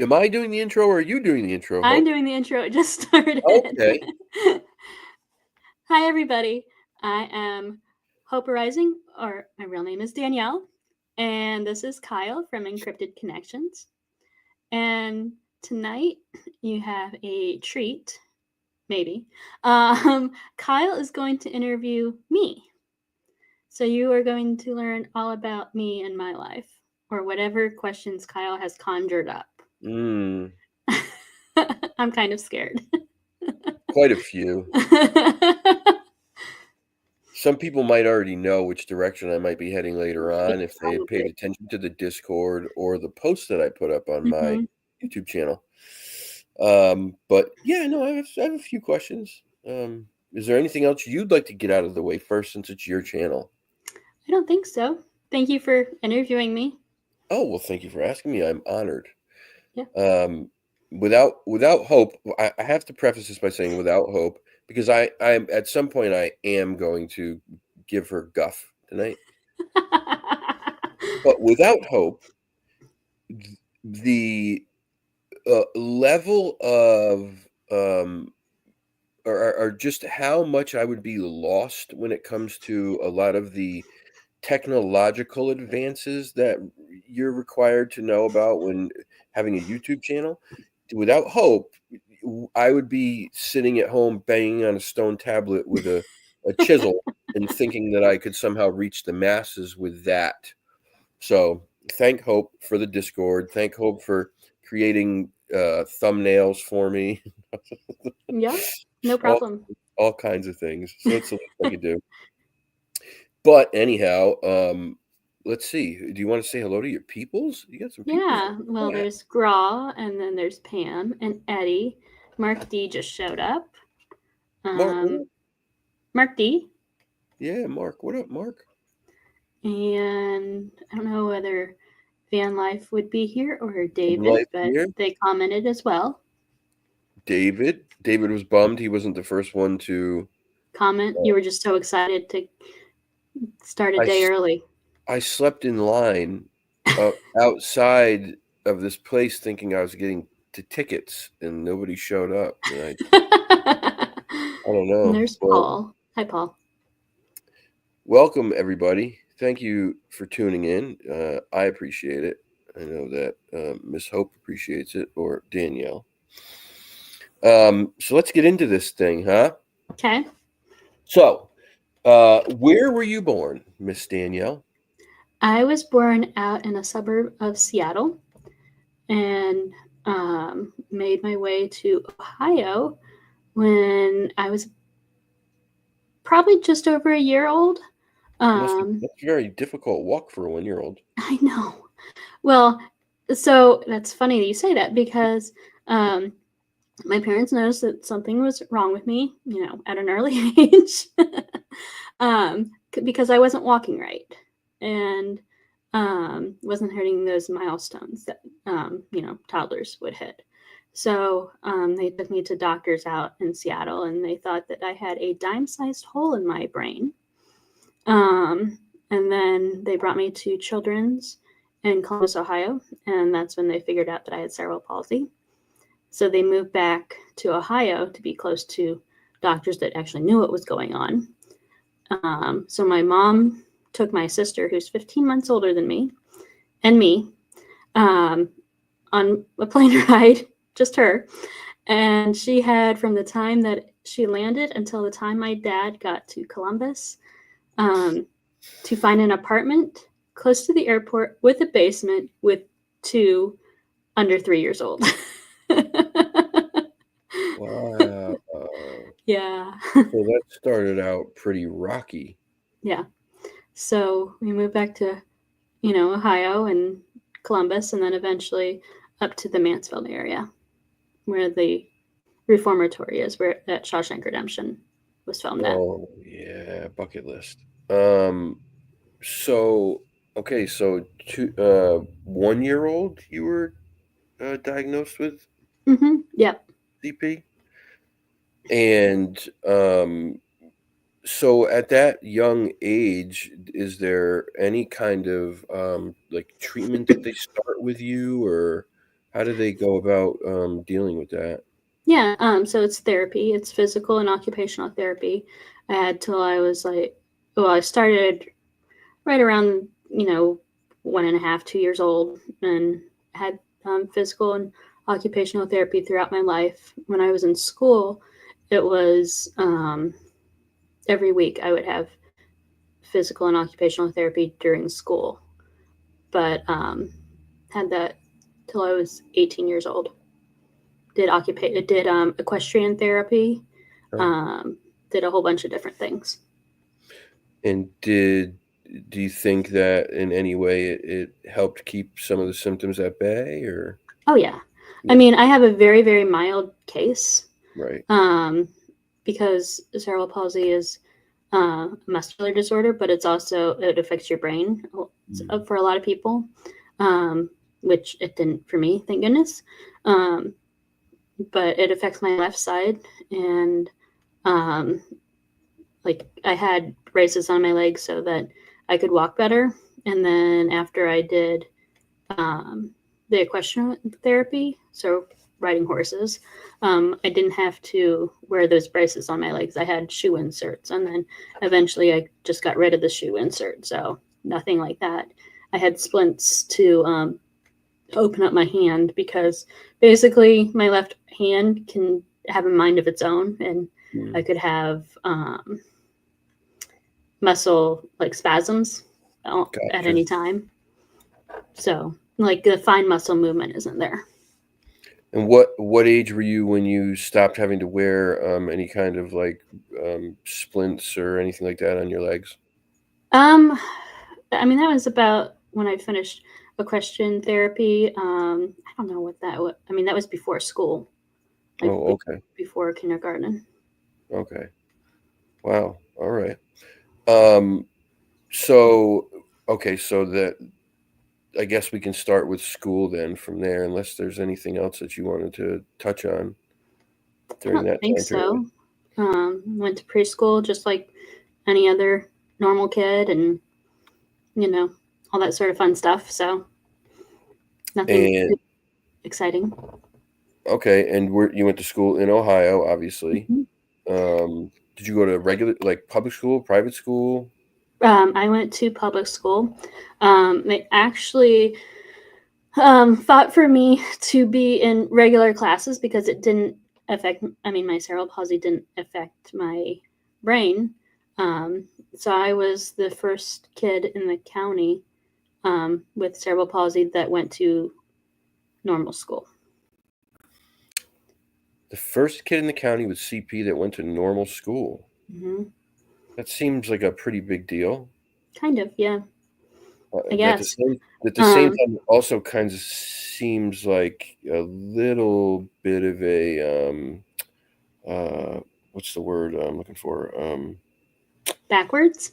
Am I doing the intro or are you doing the intro, I'm Hope? doing the intro. It just started. Okay. Hi, everybody. I am Hope Rising, or my real name is Danielle, and this is Kyle from Encrypted Connections. And tonight you have a treat, maybe. Kyle is going to interview me. So you are going to learn all about me and my life, or whatever questions Kyle has conjured up. Mm, I'm kind of scared. quite a few. Some people might already know which direction I might be heading later Yeah, on if they had paid probably. attention to the Discord or the post that I put up on my Hmm. YouTube channel. But yeah, no, I have a few questions. Is there anything else you'd like to get out of the way first since it's your channel? I don't think so. Thank you for interviewing me. Oh, well, thank you for asking me. I'm honored. Yeah. Um, without hope, I have to preface this by saying without hope, because I'm at some point I am going to give her guff tonight. But without hope, the level of or just how much I would be lost when it comes to a lot of the technological advances that you're required to know about when having a YouTube channel. Without hope, I would be sitting at home banging on a stone tablet with a chisel and thinking that I could somehow reach the masses with that. So thank Hope for the Discord. Thank Hope for creating thumbnails for me. Yeah, no all problem. all kinds of things. So it's the least I could do. But anyhow, let's see. Do you want to say hello to your peoples? You got some peoples Yeah, in well, the chat. there's Graw, and then there's Pam and Eddie. Mark D just showed up. Mark, what up? Um, Mark D. Yeah, Mark, what up, Mark? And I don't know whether Van Life would be here or Van David, Life but here. they commented as well. David. David was bummed he wasn't the first one to. Comment. Uh, You were just so excited to start a I day s- early. I slept in line outside of this place thinking I was getting to tickets, and nobody showed up. And I don't And know, there's but Paul. Hi, Paul. welcome everybody. Thank you for tuning in. I appreciate it. I know that Miss Hope appreciates it, or Danielle. So let's get into this thing, huh? Okay. So, where were you born, Miss Danielle? I was born out in a suburb of Seattle and made my way to Ohio when I was probably just over a year old. Um, That's a very difficult walk for a 1-year-old. I know. Well, so that's funny that you say that because um, my parents noticed that something was wrong with me, at an early age, because I wasn't walking right and wasn't hitting those milestones that toddlers would hit. So they took me to doctors out in Seattle, and they thought that I had a dime-sized hole in my brain. Um, and then they brought me to Children's in Columbus, Ohio, and that's when they figured out that I had cerebral palsy. So they moved back to Ohio to be close to doctors that actually knew what was going on. So my mom took my sister, who's 15 months older than me, and me um, on a plane ride, just her. And she had, from the time that she landed until the time my dad got to Columbus, um, to find an apartment close to the airport with a basement with two under 3 years old. Wow. Yeah. So that started out pretty rocky. Yeah. So we moved back to, Ohio and Columbus, and then eventually up to the Mansfield area where the reformatory is, where that Shawshank Redemption was filmed at. Oh, yeah, bucket list. Um, so okay, so 1-year-old you were diagnosed with Yep. CP, and so at that young age, is there any kind of like treatment that they start with you, or How do they go about dealing with that? Yeah, so it's therapy. It's physical and occupational therapy. I had till I was like, well, I started right around, 1.5, 2 years old, and had physical and occupational therapy throughout my life. When I was in school, it was every week I would have physical and occupational therapy during school, but had that till I was 18 years old. Did equestrian therapy, Oh. um, did a whole bunch of different things. And do you think that in any way it helped keep some of the symptoms at bay, or Oh yeah, I yeah, mean I have a very very mild case, right. um, because cerebral palsy is a muscular disorder, but it affects your brain Mm. for a lot of people, um, which it didn't for me, thank goodness. Um, but it affects my left side, and um, like I had braces on my legs so that I could walk better. And then after I did um, the equestrian therapy, so riding horses, I didn't have to wear those braces on my legs. I had shoe inserts, and then eventually I just got rid of the shoe insert. So nothing like that. I had splints to open up my hand because basically my left hand can have a mind of its own, and I Mm. could have muscle like spasms at Gotcha. any time. So like the fine muscle movement isn't there. And what age were you when you stopped having to wear any kind of like splints or anything like that on your legs? Um, I mean that was about when I finished equestrian therapy. I don't know what that was. I mean that was before school, like Oh, okay. before kindergarten. Okay. Wow. All right. Um, so okay, so that I guess we can start with school then from there, unless there's anything else that you wanted to touch on I during don't that think time period. so. Went to preschool just like any other normal kid, and you know all that sort of fun stuff. So nothing And exciting. okay, and you went to school in Ohio, obviously. Mhm. Did you go to regular, like, public school, private school? I went to public school. They actually fought for me to be in regular classes because it didn't affect. I mean, my cerebral palsy didn't affect my brain. Um, so I was the first kid in the county with cerebral palsy that went to normal school. The first kid in the county with CP that went to normal school. Hmm. That seems like a pretty big deal. Kind of, yeah, I At the guess. same Um, time, it also kinda seems like a little bit of a, uh, what's the word I'm looking for? Backwards.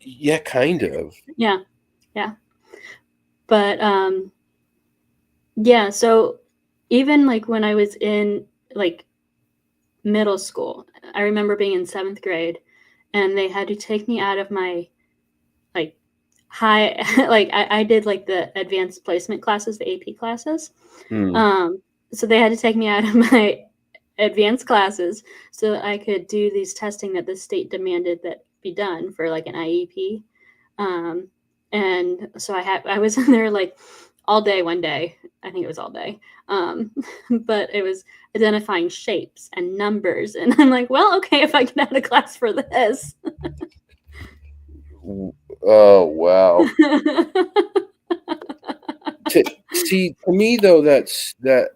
Yeah, kind of. Yeah, yeah. But yeah, so even like when I was in like middle school, I remember being in 7th grade, and they had to take me out of my like high like I did like the advanced placement classes, the AP classes. Hmm. Um, so they had to take me out of my advanced classes so that I could do these testing that the state demanded that be done for like an IEP. Um, and so I was in there like all day one day. I think it was all day. Um, but it was identifying shapes and numbers, and I'm like, well, okay, if I get out of class for this. W Oh, wow. To see, to me, though,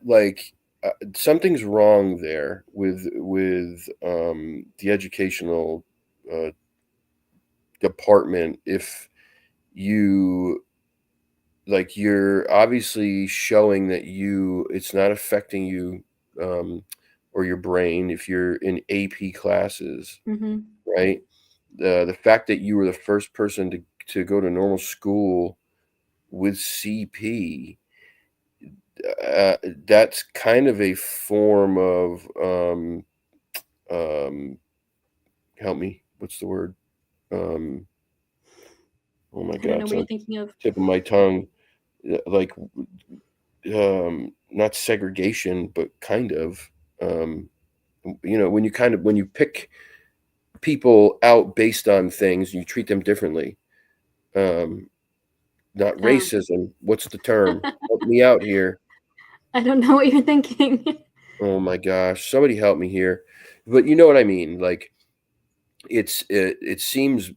like, something's wrong there with the educational, uh, department if you like, you're obviously showing that it's not affecting you, um, or your brain if you're in AP classes, Hmm. right? The fact that you were the first person to go to normal school with CP, uh, that's kind of a form of, um, help me, what's the word? Um, oh my I don't god, know it's what on you're the thinking of. tip of my tongue. Like, not segregation, but kind of, um, when you when you pick people out based on things, you treat them differently. Um, Not Oh. racism. What's the term? Help me out here. I don't know what you're thinking. Oh my gosh, somebody help me here. But you know what I mean? Like it seems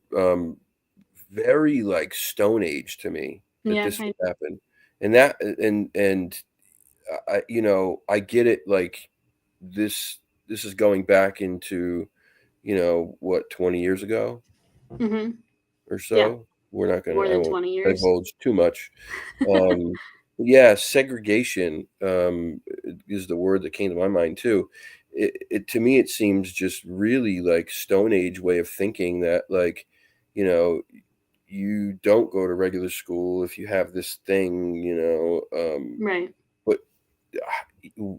very like Stone Age to me that Yeah, this would happen. And that and I get it, like this this is going back into, what, 20 years ago hmm or yeah, so. We're not gonna more I than won't 20 years. divulge too much. Um, yeah, segregation, is the word that came to my mind too. It to me, it seems just really like Stone Age way of thinking that, like, you know, you don't go to regular school if you have this thing, Right. but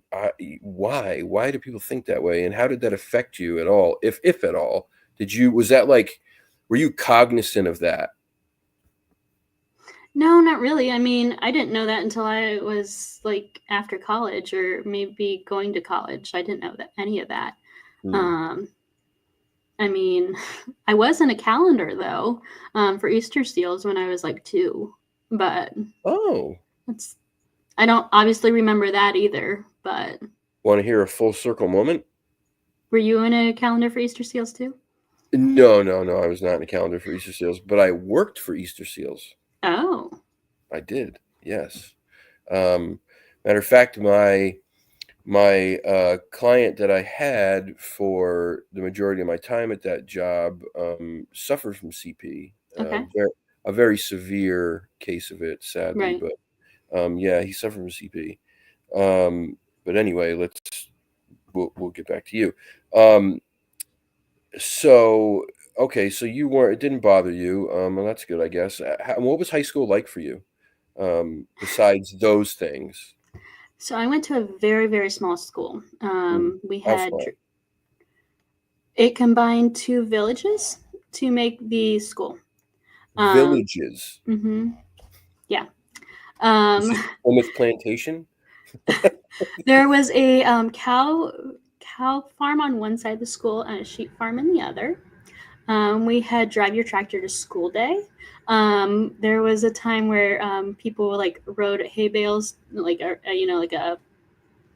why do people think that way, and how did that affect you at all, if at all? Was that like, were you cognizant of that? No, not really. I mean, I didn't know that until I was like after college or maybe going to college. I didn't know that any of that. Hmm. Um, I mean, I was in a calendar though, for Easter seals when I was like 2, but Oh, it's I don't obviously remember that either. But want to hear a full circle moment? were you in a calendar for Easter seals too? No, no, no, I was not in a calendar for Easter seals, but I worked for Easter seals. Oh, I did, yes. Um, Matter of fact, my client that I had for the majority of my time at that job, suffered from CP, okay, a very severe case of it, sadly, right. but, yeah, he suffered from CP. But anyway, we'll get back to you. Um, so, okay, so you weren't it didn't bother you, well, that's good, I guess. What was high school like for you, besides those things? So I went to a very, very small school. Mm, We how had small? it combined 2 villages to make the school. Um, Villages. mhm, yeah. Is Um, it Plymouth Plantation? there was a cow farm on one side of the school and a sheep farm in the other. We had drive your tractor to school day. There was a time where people like rode hay bales, like like a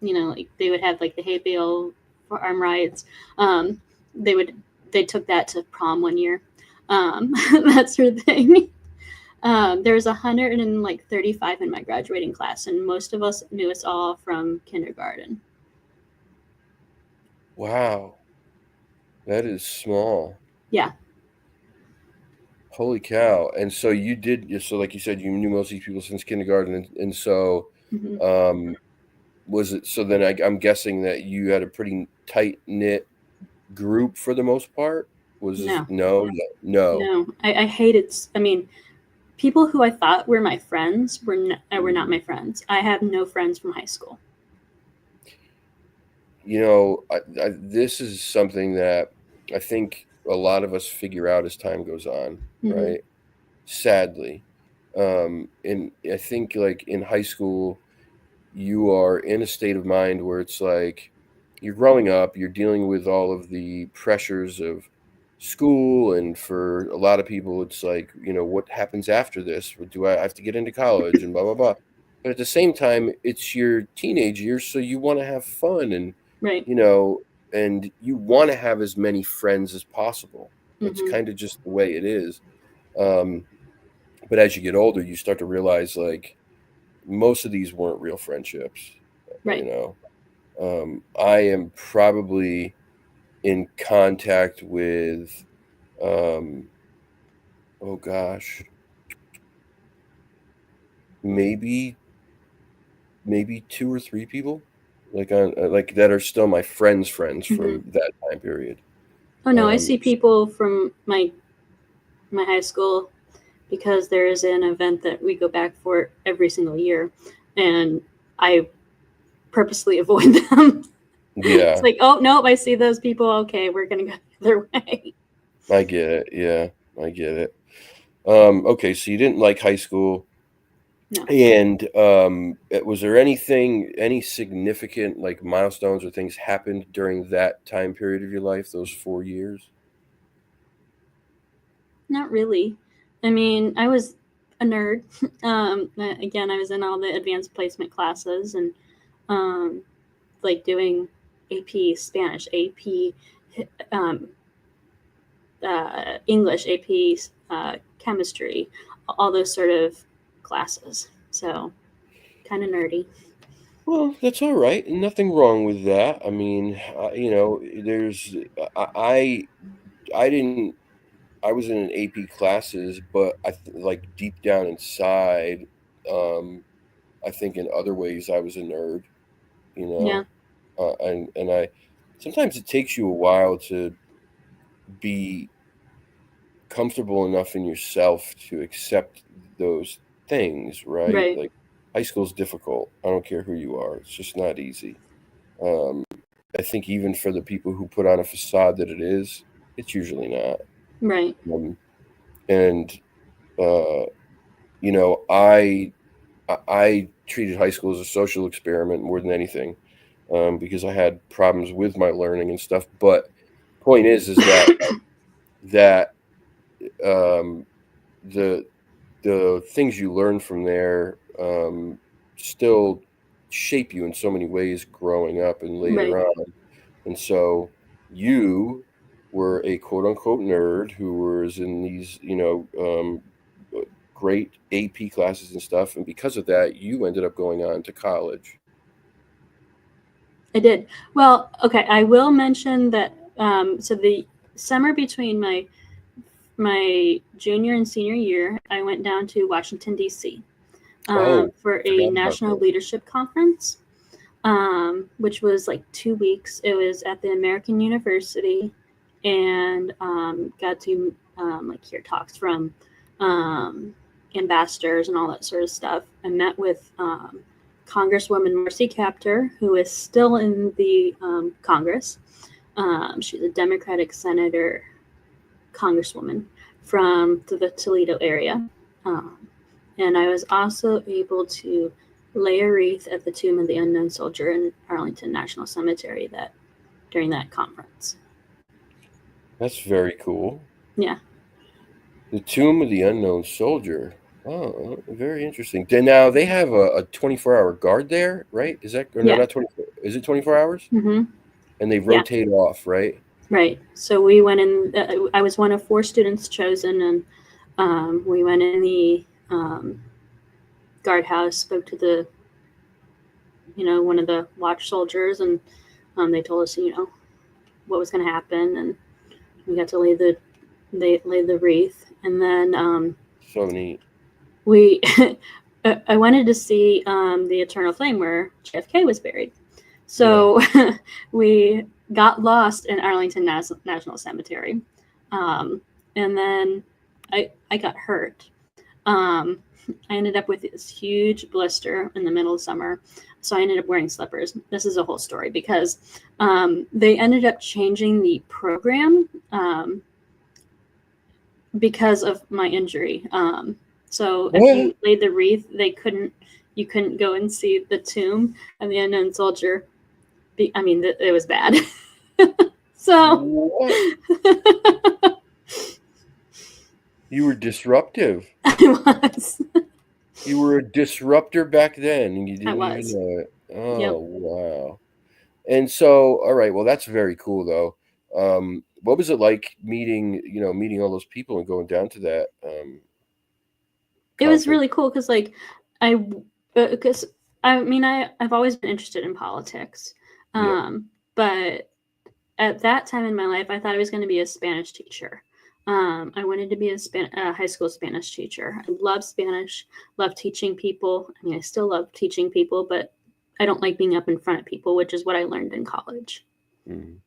like they would have like the hay bale farm rides. Um, they would they took that to prom one year, that sort of thing. There was 135 in my graduating class, and most of us knew us all from kindergarten. Wow, that is small. Yeah. Holy cow, and so so like you said, you knew most of these people since kindergarten, and so, hmm um, was it so then I'm guessing that you had a pretty tight-knit group for the most part? Was this No, no? No. No. no, I hated. I mean, people who I thought were my friends were not Mm. my friends. I have no friends from high school. This is something that I think a lot of us figure out as time goes on, hmm right? Sadly. And I think, like, in high school, you are in a state of mind where it's like you're growing up, you're dealing with all of the pressures of school, and for a lot of people, it's like, what happens after this? Do I have to get into college and blah blah blah? But at the same time, it's your teenage years, so you want to have fun, and Right. you know, and you want to have as many friends as possible. That's hmm kind of just the way it is. Um, but as you get older, you start to realize, like, most of these weren't real friendships, you Right. know. I am probably in contact with, um, oh gosh, maybe two or three people, like, like, that are still my friends hmm from that time period. Oh no, I Um, see people from my high school because there is an event that we go back for every single year, and I purposely avoid them. It's yeah, like, oh nope, I see those people. Okay, we're gonna go the other way. I get it. Yeah, I get it. Okay, so you didn't like high school. No, And, was there any significant, like, milestones or things happened during that time period of your life, those 4 years? not really. I mean, I was a nerd. Again, I was in all the advanced placement classes and um, like doing AP Spanish, AP um, English, AP chemistry, all those sort of classes. So kind of nerdy. Well, that's alright, nothing wrong with that. I mean, there's I didn't I was in an AP classes, but like, deep down inside, um, I think in other ways I was a nerd, you Yeah, know? And I sometimes it takes you a while to be comfortable enough in yourself to accept those things, right? right, Like, high school's difficult. I don't care who you are. It's just not easy. Um, I think even for the people who put on a facade that it is, it's usually not. right. Um, and uh, you know, I treated high school as a social experiment more than anything, because I had problems with my learning and stuff. But point is that um, the the things you learn from there still shape you in so many ways growing up and Right. later on. And so you were a quote unquote nerd who was in these, uh, great AP classes and stuff. And because of that, you ended up going on to college. I did. Well, okay, I will mention that so the summer between my junior and senior year, I went down to Washington D.C. Oh, For a forgot about national that. leadership conference, which was like 2 weeks. It was at the American University, and got to like hear talks from um, ambassadors and all that sort of stuff. I met with Congresswoman Marcy Kaptur, who is still in the Congress. She's a Democratic senator, congresswoman from the Toledo area. Um, and I was also able to lay a wreath at the tomb of the unknown soldier in Arlington National Cemetery that during that conference. That's very cool. Yeah, The Tomb of the Unknown Soldier. Oh, very interesting. Then now they have a 24-hour guard there, right? Is that or no, yeah, not 24. Is it 24 hours? mm-hmm. And they Yeah, rotate off, right? right. So we went in. I was one of 4 students chosen, and we went in the guardhouse, spoke to the one of the watch soldiers, and they told us what was going to happen, and we got to lay the wreath, and then So neat. we I wanted to see the Eternal Flame where JFK was buried. Yeah. So we got lost in Arlington National Cemetery, um, and then I got hurt. Um, I ended up with this huge blister in the middle of summer, so I ended up wearing slippers. This is a whole story because they ended up changing the program because of my injury. So if What? you laid the wreath, you couldn't go and see the tomb of the unknown soldier. I mean, it was bad. So What? You were disruptive. I was. You were a disruptor back then, and you I didn't even was. know it. Oh, Yep. wow. And so, all right, well, that's very cool, though. What was it like meeting all those people and going down to that It was conference? really cool because I because I mean I've always been interested in politics, Yeah. but at that time in my life I thought I was going to be a Spanish teacher. I wanted to be a high school Spanish teacher. I love Spanish, love teaching people. I mean, I still love teaching people, but I don't like being up in front of people, which is what I learned in college. Mhm.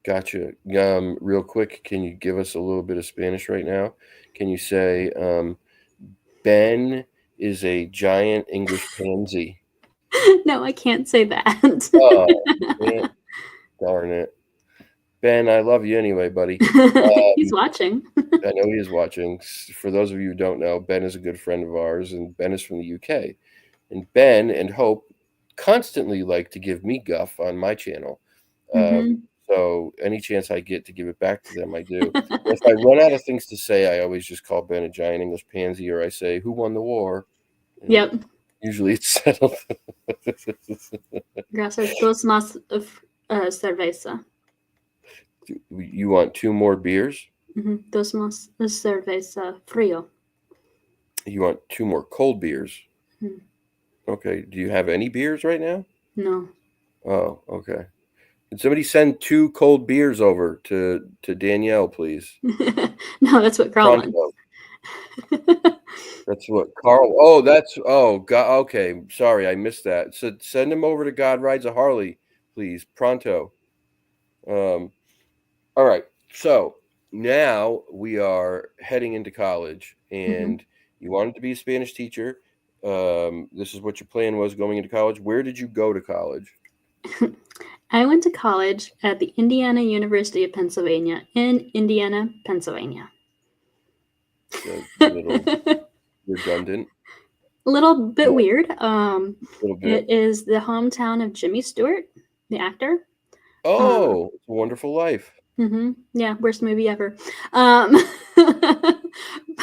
Gotcha. Real quick, can you give us a little bit of Spanish right now? Can you say, Ben is a giant English pansy? No, I can't say that. Oh, you can't? Darn it. Ben, I love you anyway, buddy. He's watching. I know he is watching. For those of you who don't know, Ben is a good friend of ours, and Ben is from the UK. And Ben and Hope constantly like to give me guff on my channel. Um, Hmm. so any chance I get to give it back to them, I do. And if I run out of things to say, I always just call Ben a giant English pansy, or I say, "Who won the war?" And Yep. usually it's settled. Gracias dos más of cerveza. You want two more beers? Dos más cerveza frío. You want two more cold beers? Mm. Okay. Do you have any beers right now? No. Oh, okay. Can somebody send two cold beers over to Danielle, please? No, that's what Carl wants. Pronto. That's what Carl. Oh, that's God. Okay, sorry, I missed that. So send him over to God Rides a Harley, please. Pronto. Um. All right. So now we are heading into college, Hmm. and you wanted to be a Spanish teacher. This is what your plan was going into college. Where did you go to college? I went to college at the Indiana University of Pennsylvania in Indiana, Pennsylvania. A little A redundant. little bit Yeah, weird. a little bit. It is the hometown of Jimmy Stewart, the actor. Oh, It's a Wonderful Life. Yeah, worst movie ever. Um,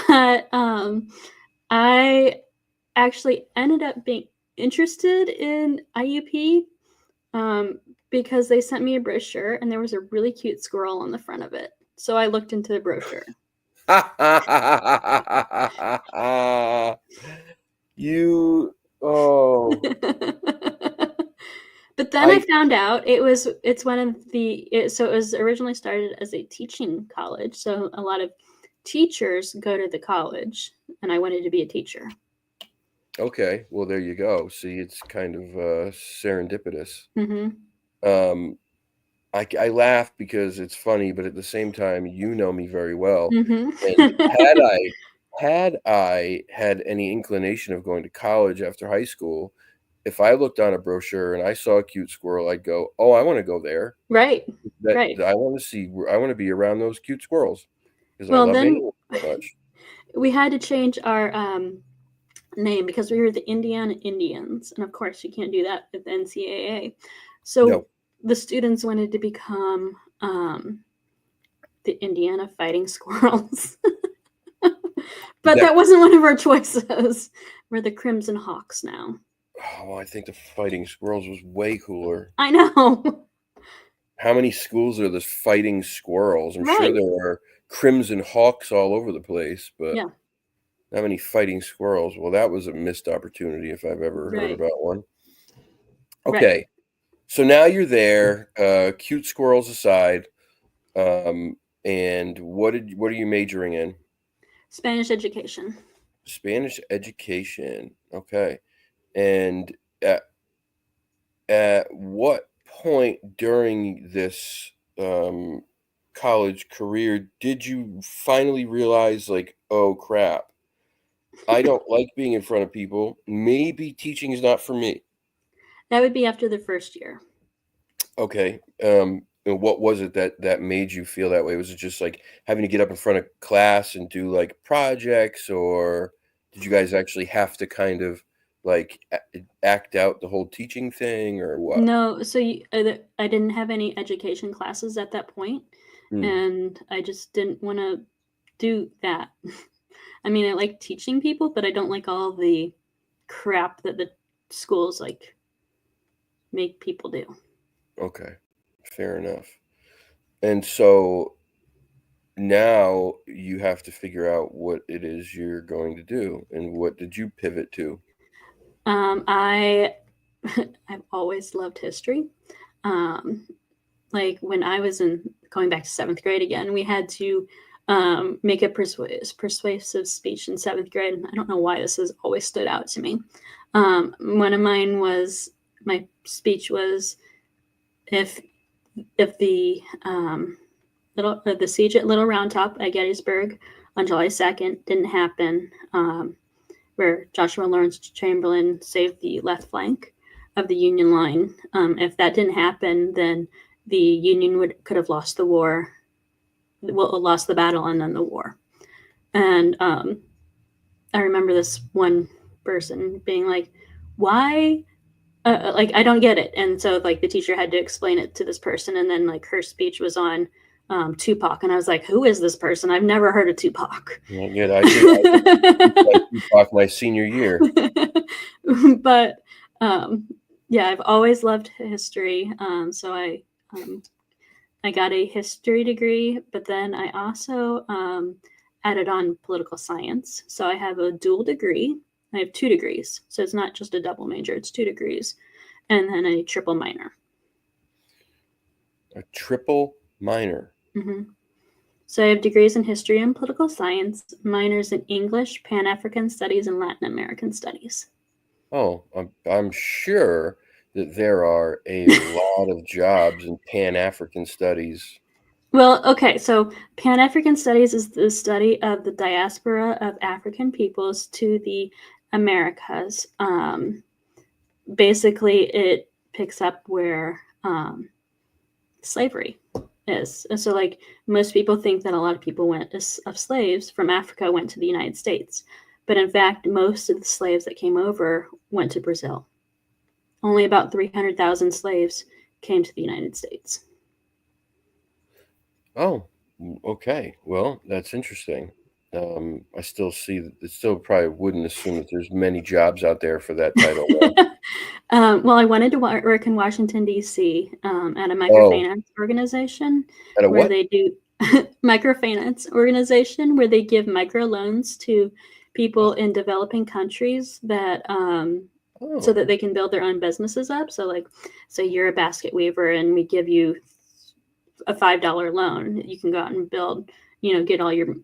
but I actually ended up being interested in IUP because they sent me a brochure and there was a really cute squirrel on the front of it. So I looked into the brochure. You oh But then I I found out it's one of so it was originally started as a teaching college. So a lot of teachers go to the college, and I wanted to be a teacher. okay, well there you go. See, it's kind of serendipitous. Hmm. Um I laugh because it's funny, but at the same time, you know me very well. Hmm. And had I had any inclination of going to college after high school, if I looked on a brochure and I saw a cute squirrel, I'd go, "Oh, I want to go there. Right, That right. I want to see. I want to be around those cute squirrels because I Well, love then animals so much." we had to change our name because we were the Indiana Indians, and of course you can't do that with the NCAA. So No, the students wanted to become the Indiana Fighting Squirrels. But that that wasn't one of our choices. We're the Crimson Hawks now. oh, I think the fighting squirrels was way cooler. I know. How many schools are there fighting squirrels? I'm sure Right. there are crimson hawks all over the place, but Yeah. not many fighting squirrels. Well, that was a missed opportunity if I've ever heard Right. about one. Right. Okay, so now you're there, cute squirrels aside, um, and what are you majoring in? Spanish education. Spanish education. Okay, and at what point during this college career did you finally realize, like, oh crap, I don't like being in front of people. Maybe teaching is not for me. That would be after the first year. Okay. And what was it that made you feel that way? Was it just like having to get up in front of class and do like projects, or did you guys actually have to kind of like act out the whole teaching thing, or what? No, so I didn't have any education classes at that point, Hmm. and I just didn't want to do that. I mean, I like teaching people, but I don't like all the crap that the schools like make people do. Okay. Fair enough. And so now you have to figure out what it is you're going to do, and what did you pivot to? I I've always loved history. Um, like when I was in going back to seventh grade again, we had to make a persuasive speech in seventh grade. And I don't know why this has always stood out to me. One of mine was my speech was if the the siege at Little Round Top at Gettysburg on July 2nd didn't happen, where Joshua Lawrence Chamberlain saved the left flank of the Union line. If that didn't happen, then the Union could have lost the war, well, lost the battle and then the war. And I remember this one person being like, "Why? Like, I don't get it." And so like the teacher had to explain it to this person, and then like her speech was on Tupac, and I was like, "Who is this person? I've never heard of Tupac." Yeah, good. I did speak on Tupac my senior year. But yeah, I've always loved history. So I got a history degree, but then I also added on political science. So I have a dual degree. I have 2 degrees. So it's not just a double major, it's 2 degrees. And then a triple minor. A triple minor. hmm So I have degrees in history and political science, minors in English, Pan African studies, and Latin American studies. Oh, I'm sure that there are a lot of jobs in Pan-African studies. Well, okay, so Pan African studies is the study of the diaspora of African peoples to the Americas. Basically, it picks up where slavery is. And so, like, most people think that a lot of people of slaves from Africa went to the United States. But in fact, most of the slaves that came over went to Brazil. Only about 300,000 slaves came to the United States. Oh, okay. Well, that's interesting. I still see that it still probably wouldn't assume that there's many jobs out there for that title, though. Well, I wanted to work in Washington, D.C. At a Oh, microfinance organization at a where what? they do microfinance organization where they give microloans to people in developing countries that so Oh, that they can build their own businesses up. So like, say you're a basket weaver and we give you a $5 loan, you can go out and build, get all your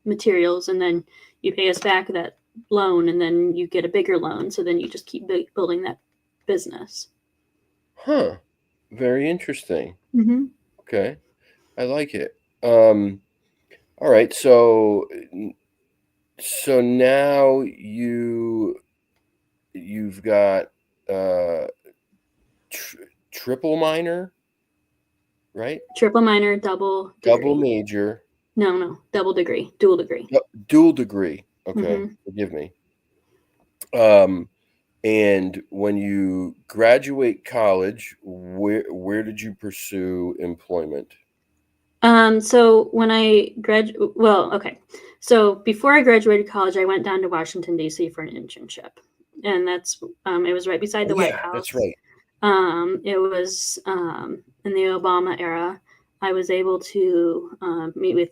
materials, and then you pay us back that loan, and then you get a bigger loan. So then you just keep building that business. huh. Very interesting. Mm-hmm. Okay, I like it. Um, all right. So now you've got uh triple minor, right? Triple minor, double Double degree. major, No, double degree, dual degree. dual degree. Okay, Mm-hmm. forgive me. Um, and when you graduate college, where did you pursue employment? So when I well, okay. So before I graduated college, I went down to Washington D.C. for an internship, and it was right beside Oh the White yeah, that's House. right. It was in the Obama era. I was able to meet with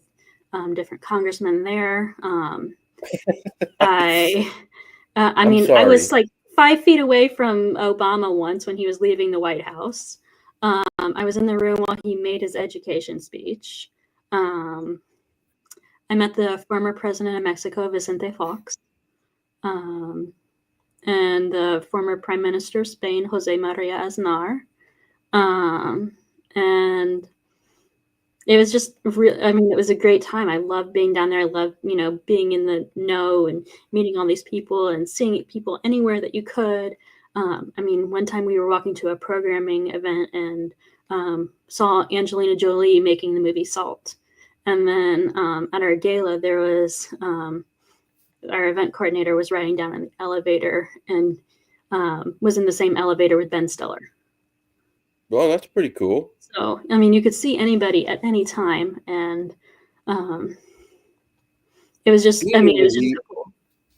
different congressmen there. I I I'm mean, I was sorry. like 5 feet away from Obama once when he was leaving the White House. I was in the room while he made his education speech. Um, I met the former president of Mexico, Vicente Fox, um, and the former prime minister of Spain, Jose Maria Aznar. Um, and it was just I mean, it was a great time. I loved being down there. I loved, being in the know and meeting all these people and seeing people anywhere that you could. I mean, one time we were walking to a programming event and saw Angelina Jolie making the movie Salt. And then at our gala, there was our event coordinator was riding down an elevator and was in the same elevator with Ben Stiller. Well, that's pretty cool. So, I mean, you could see anybody at any time, and um, it was just, I Being mean, it able was to just meet so cool.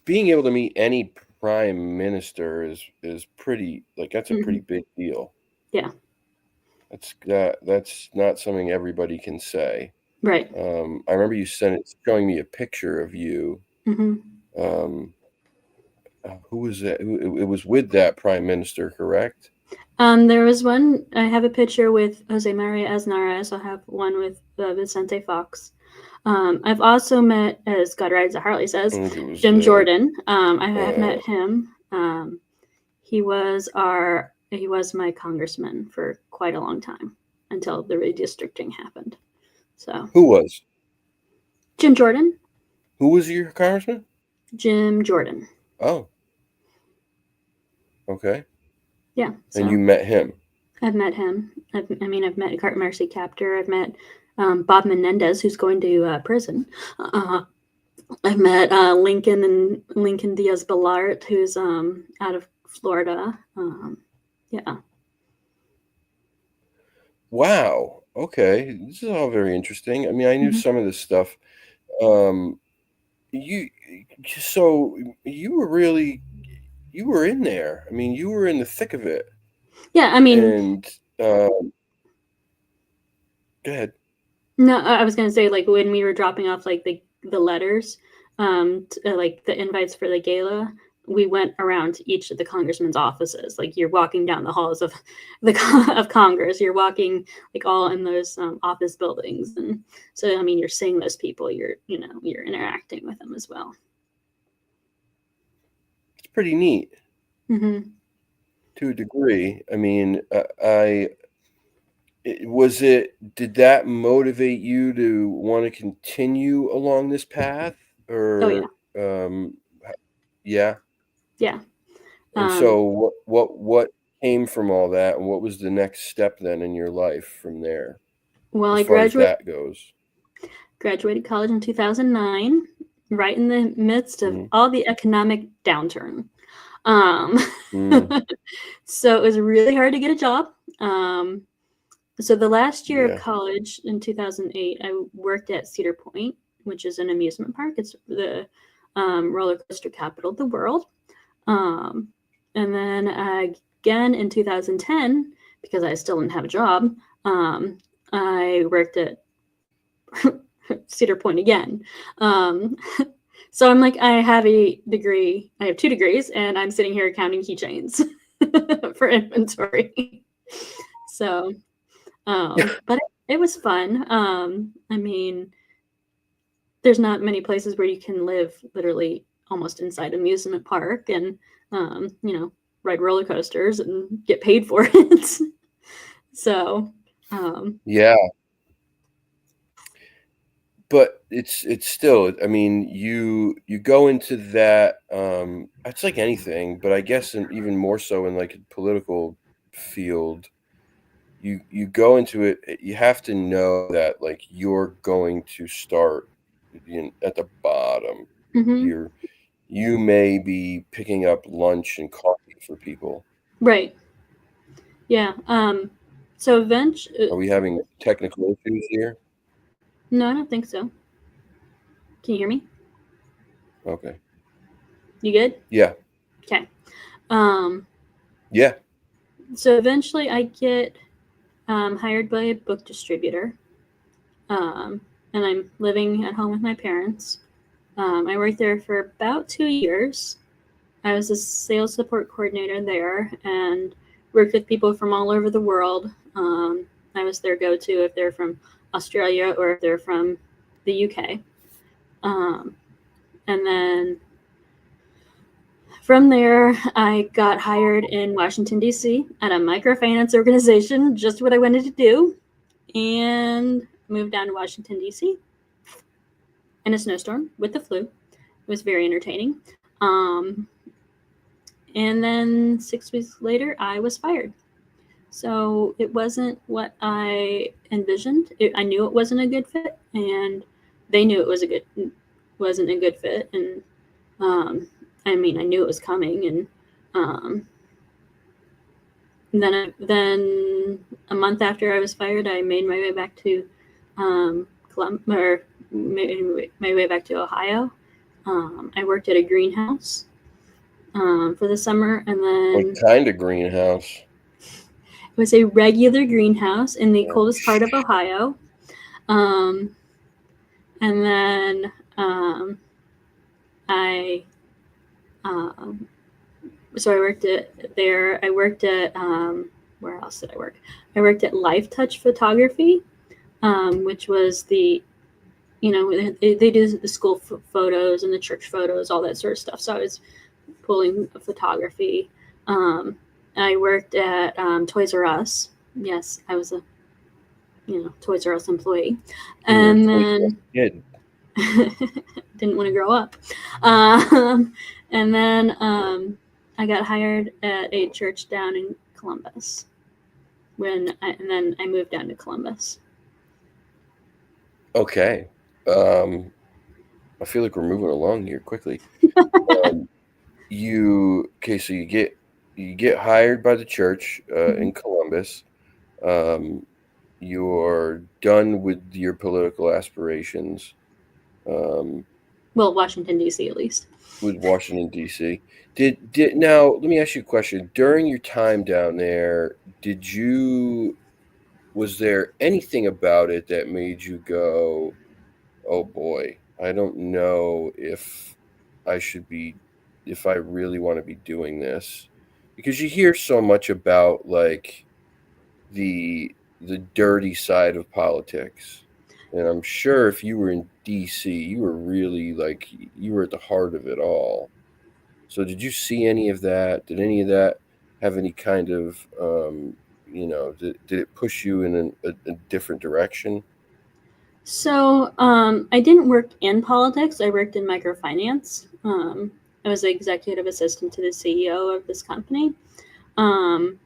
being able to meet any prime minister is pretty like that's a pretty Mhm. big deal. Yeah, That's not something everybody can say. right. I remember you showing me a picture of you. hmm Um, who was that? It was with that prime minister, correct? There was one, I have a picture with Jose Maria Aznar. I also have one with Vicente Fox. I've also met, as God Rides a Harley I says, think it was Jim Jordan. I have uh, met him. He was my congressman for quite a long time until the redistricting happened. So who was Jim Jordan, who was your congressman? Jim Jordan. Oh, okay. Yeah. And you So met him. I've met him. I've met Marcy Captor. I've met Bob Menendez, who's going to prison. I've met Lincoln Diaz Balart, who's out of Florida. Yeah. Wow. Okay. This is all very interesting. I mean, I knew Hmm. some of this stuff. Um, you so you were really you were in there. I mean, you were in the thick of it. Yeah. I mean, And go ahead. no, I was gonna say, like, when we were dropping off like the letters, like the invites for the gala, we went around to each of the congressman's offices. Like, you're walking down the halls of of Congress. You're walking like all in those office buildings, and so I mean, you're seeing those people. You're interacting with them as well. It's pretty neat Hmm. to a degree. I mean, was it did that motivate you to want to continue along this path Oh yeah, or yeah? yeah. And Um, so what came from all that and what was the next step then in your life from there well, as I far as that goes? graduated college in 2009, right in the midst of Mm, all the economic downturn. Um, mm, so it was really hard to get a job. Um, so the last year of yeah. college in 2008, I worked at Cedar Point, which is an amusement park. It's the roller coaster capital of the world. Um, and then again in 2010, because I still didn't have a job, I worked at Cedar Point again. Um, so I'm like, I have a degree. I have 2 degrees, and I'm sitting here counting keychains for inventory. So, but it was fun. I mean, there's not many places where you can live literally almost inside amusement park and, ride roller coasters and get paid for it. So, um, Yeah, but it's still I mean, you go into that, it's like anything, but I guess in even more so in, like, a political field, you go into it, you have to know that, like, you're going to start at the bottom. mhm, You're you may be picking up lunch and coffee for people. right. Yeah. So Are eventually, we having technical issues here? no, I don't think so. Can you hear me? Okay. You good? Yeah. Okay. Um, Yeah. so eventually I get hired by a book distributor, and I'm living at home with my parents. I worked there for about 2 years. I was a sales support coordinator there and worked with people from all over the world. I was their go to if they're from Australia or if they're from the UK. Um, and then from there, I got hired in Washington, D.C. at a microfinance organization, just what I wanted to do, and moved down to Washington, D.C. in a snowstorm with the flu. It was very entertaining. Um, and then 6 weeks later, I was fired. So it wasn't what I envisioned. I knew it wasn't a good fit, and they knew it wasn't a good fit. And I mean, I knew it was coming. And um, then a month after I was fired, I made my way back to or made my way back to Ohio. I worked at a greenhouse for the summer, and What then kind of greenhouse? it was a regular greenhouse in the Oh, coldest part of Ohio. Um, and then I um, so I worked at there. I worked at where else did I work? I worked at Life Touch Photography, which was they do the school photos and the church photos, all that sort of stuff. So I was pulling photography. Um, I worked at Toys R Us. Yes, I was a Toys R Us employee, you were a and Toys R Us then kid. didn't want to grow up. Um, and then I got hired at a church down in Columbus. and then I moved down to Columbus. Okay. I feel like we're moving along here quickly. Um, so you get hired by the church Mhm. in Columbus. Um, you're done with your political aspirations um, Well, Washington D.C. at least. with Washington D.C. Did now? Let me ask you a question. During your time down there, did you was there anything about it that made you go, "Oh boy, I don't know I should be if I really want to be doing this," because you hear so much about like the dirty side of politics. And I'm sure if you were in DC, you were really like you were at the heart of it all. So did you see any of that? Did any of that have any kind of did it push you in a different direction? So I didn't work in politics. I worked in microfinance. I was the executive assistant to the CEO of this company. Um,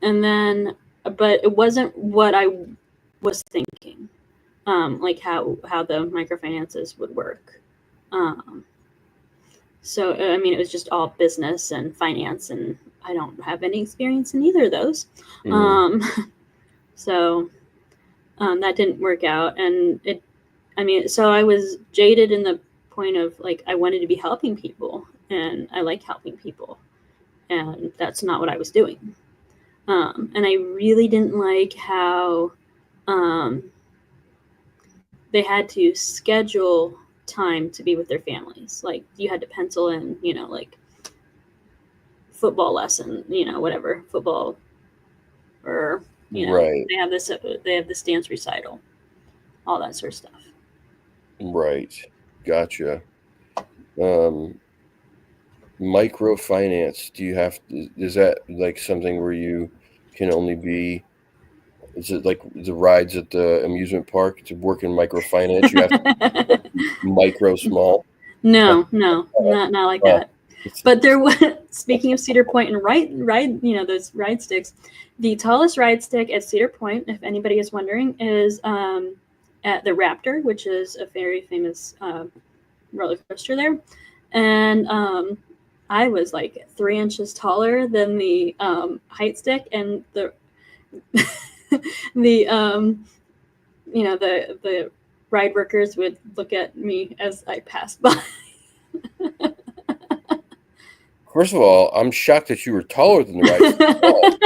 and then, but it wasn't what I was thinking, like how the microfinances would work. Um, so I mean, it was just all business and finance, and I don't have any experience in either of those. Mm, Um, so that didn't work out, and it. I mean, so I was jaded in the point of like I wanted to be helping people, and I like helping people, and that's not what I was doing. And I really didn't like how um, they had to schedule time to be with their families. Like you had to pencil in, like football lesson, whatever football, or right, they have this dance recital, all that sort of stuff. right. Gotcha. Um, Microfinance, is that like something where you can only be is it like the rides at the amusement park to work in microfinance? You have to be micro small. No, no, not like Oh, that. But there was, speaking of Cedar Point and those ride sticks, the tallest ride stick at Cedar Point, if anybody is wondering, is at the Raptor, which is a very famous roller coaster there. And I was like 3 inches taller than the height stick, and the the the ride workers would look at me as I passed by. First of all, I'm shocked that you were taller than the right stick at all.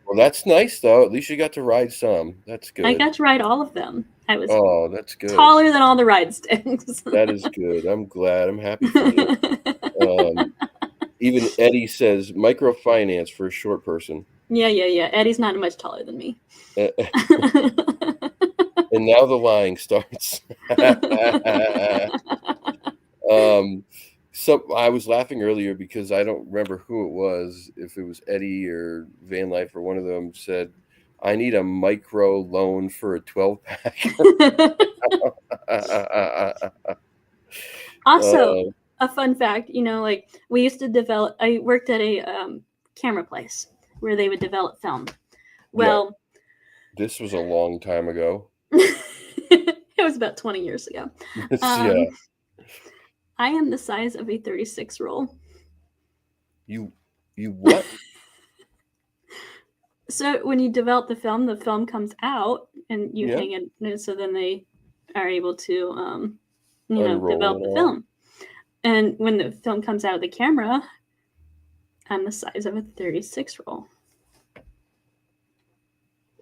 Well, that's nice though. At least you got to ride some. That's I good. got to ride all of them. I was Oh, that's good. taller than all the ride sticks. That is good. I'm glad. I'm happy for you. Um, Even Eddie says microfinance for a short person. Yeah. Eddie's not much taller than me. And now the lying starts. um, so I was laughing earlier because I don't remember who it was, if it was Eddie or Van Life or one of them said, I need a micro loan for a 12 pack. Also, uh, a fun fact, like we used to develop, I worked at a camera place where they would develop film. yeah, Well, this was a long time ago. it was about 20 years ago. Yeah, Um, I am the size of a 36 roll. you you what? So when you develop the film comes out and you Yeah, hang it, so then they are able to, unroll develop it the all. film. And when the film comes out of the camera, I'm the size of a 36 roll.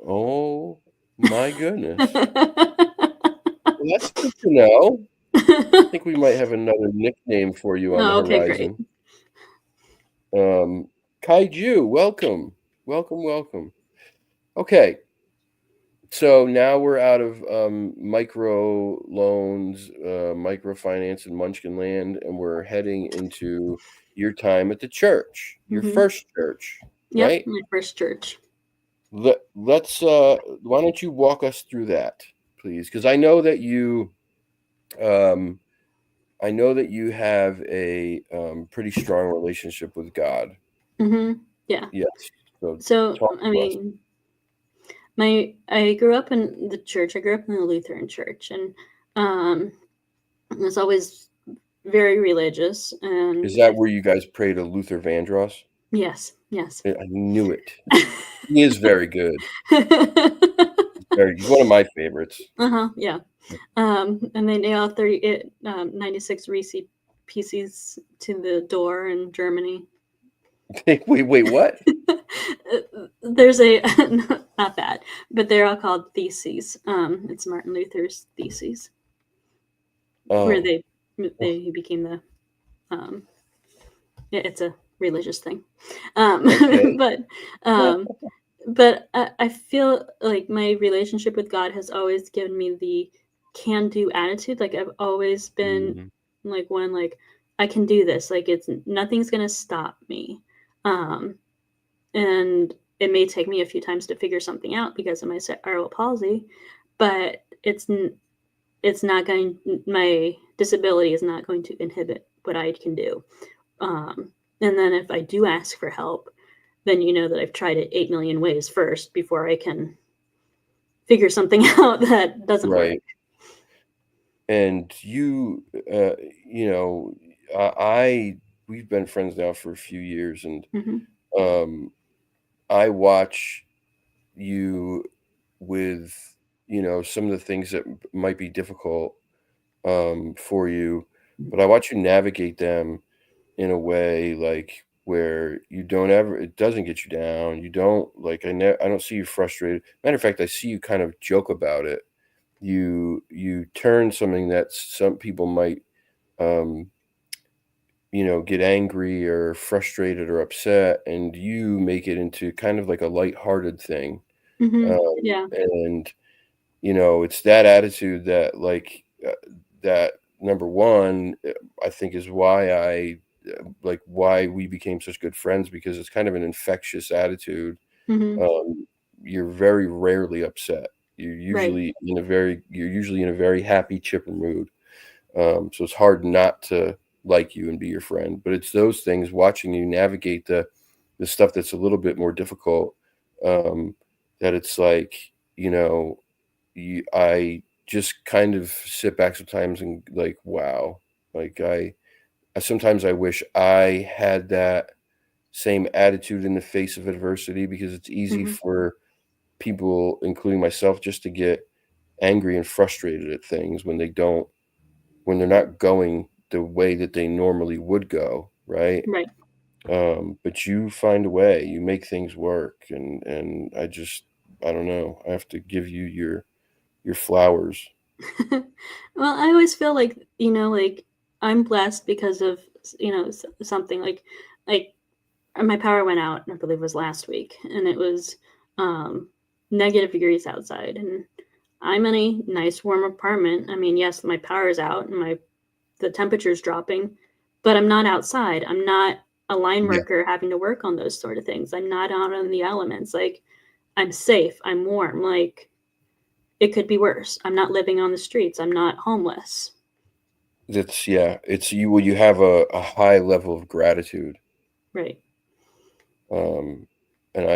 Oh my goodness. Well, that's good to know. I think we might have another nickname for you on the Oh, okay, great. horizon. Kaiju, welcome. Welcome, welcome. Okay, so now we're out of micro loans, microfinance, and Munchkin Land, and we're heading into your time at the church, your Hmm. first church, Yep, right? my first church. Let's why don't you walk us through that, please? Because um, I know that you have a pretty strong relationship with God. Hmm. Yeah. Yes. So So, talk I to us. mean, I grew up in the church. I grew up in the Lutheran church, and I was always very religious. Is And that where you guys pray to Luther Vandross? yes, yes. I knew it. He is very good. He's one of my favorites. Yeah. And they nail 96 Reese pieces to the door in Germany. Wait, what? There's a not bad, but they're all called theses. It's Martin Luther's theses, where Oh, he became the um, it's a religious thing, okay. but um, I feel like my relationship with God has always given me the can do attitude. Like I've always been Mhm. like one like I can do this. Like it's nothing's gonna stop me. Um, and it may take me a few times to figure something out because of my cerebral palsy, but it's not going. My disability is not going to inhibit what I can do. Um, and then if I do ask for help, then you know that I've tried it 8 million ways first before I can figure something out that doesn't work. Right. And uh, you know, I we've been friends now for a few years, and Hmm. um, I watch you with, some of the things that might be difficult for you, but I watch you navigate them in a way like where you don't ever it doesn't get you down. You don't like I don't see you frustrated. Matter of fact, I see you kind of joke about it. You turn something that some people might um get angry or frustrated or upset, and you make it into kind of like a lighthearted thing. Hmm. Yeah. And it's that attitude that that number one, I think is why why we became such good friends, because it's kind of an infectious attitude. Hmm. Um, you're very rarely upset. Right. You're usually in a very happy, chipper mood. So it's hard not to like you and be your friend. But it's those things, watching you navigate the stuff that's a little bit more difficult, um, that it's like, you know, I just kind of sit back sometimes and like, wow, like sometimes I wish I had that same attitude in the face of adversity, because it's easy Hmm. for people, including myself, just to get angry and frustrated at things when they're not going the way that they normally would go, right? Right. But you find a way, you make things work, and I don't know. I have to give you your flowers. Well, I always feel like like I'm blessed because of something like my power went out, I believe it was last week, and it was um, -degrees outside, and I'm in a nice warm apartment. I mean, yes, my power is out and the temperature's dropping, but I'm not outside. I'm not a line Yeah, worker having to work on those sort of things. I'm not out in the elements. Like I'm safe. I'm warm. Like it could be worse. I'm not living on the streets. I'm not homeless. it's you. Well, you have a high level of gratitude. Right. Um, and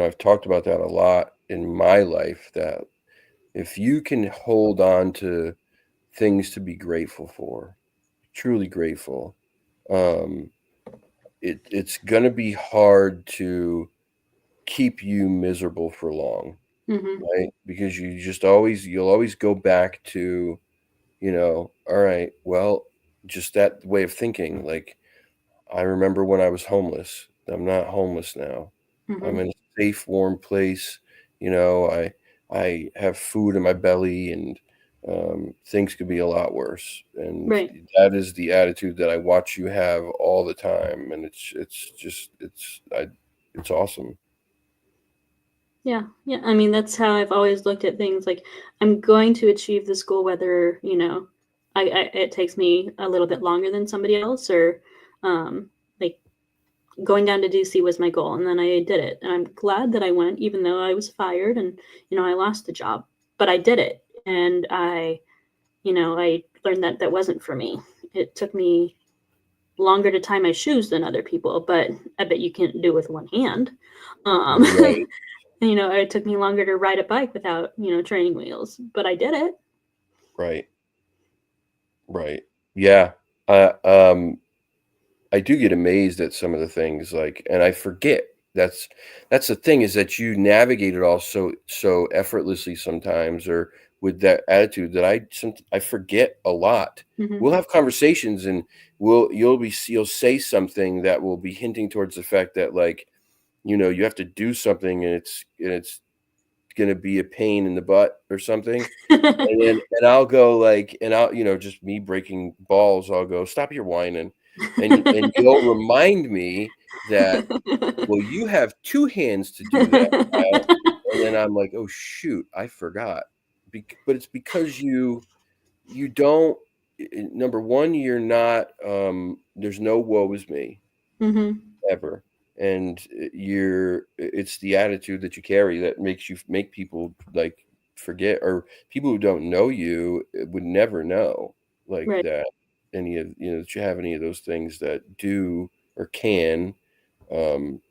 I've talked about that a lot in my life, that if you can hold on to things to be grateful for, truly grateful, um, it's going to be hard to keep you miserable for long, Hmm. right? Because you'll always go back to, all right, well, just that way of thinking. Like, I remember when I was homeless. I'm not homeless now. I'm Hmm. in a safe, warm place. I have food in my belly, and things could be a lot worse. And Right. that is the attitude that I watch you have all the time, and it's awesome. Yeah. Yeah. I mean, that's how I've always looked at things. Like I'm going to achieve this goal, whether it takes me a little bit longer than somebody else, or like going down to DC was my goal, and then I did it. And I'm glad that I went, even though I was fired and I lost the job. But I did it, and I learned that that wasn't for me. It took me longer to tie my shoes than other people, but I bet you can't do it with one hand. Right, You know, it took me longer to ride a bike without, you know, training wheels, but I did it. right, right. Yeah. Uh, um, I do get amazed at some of the things, like, and I forget. That's the thing, is that you navigate it all so effortlessly sometimes, or with that attitude, that I forget a lot. Hmm. We'll have conversations, and you'll say something that will be hinting towards the fact that, like, you have to do something, and it's gonna be a pain in the butt or something. And I'll go, like, and I'll, just me breaking balls, I'll go, "Stop your whining," and you'll remind me that, "Well, you have 2 hands to do that, Kyle," and then I'm like, "Oh, shoot, I forgot." But it's because you don't number 1, you're not, there's no "woe is me," Hmm. ever, and, it's the attitude that you carry that makes you make people, like, forget, or people who don't know you, would never know, like, Right, that that you have any of those things that do or can, um,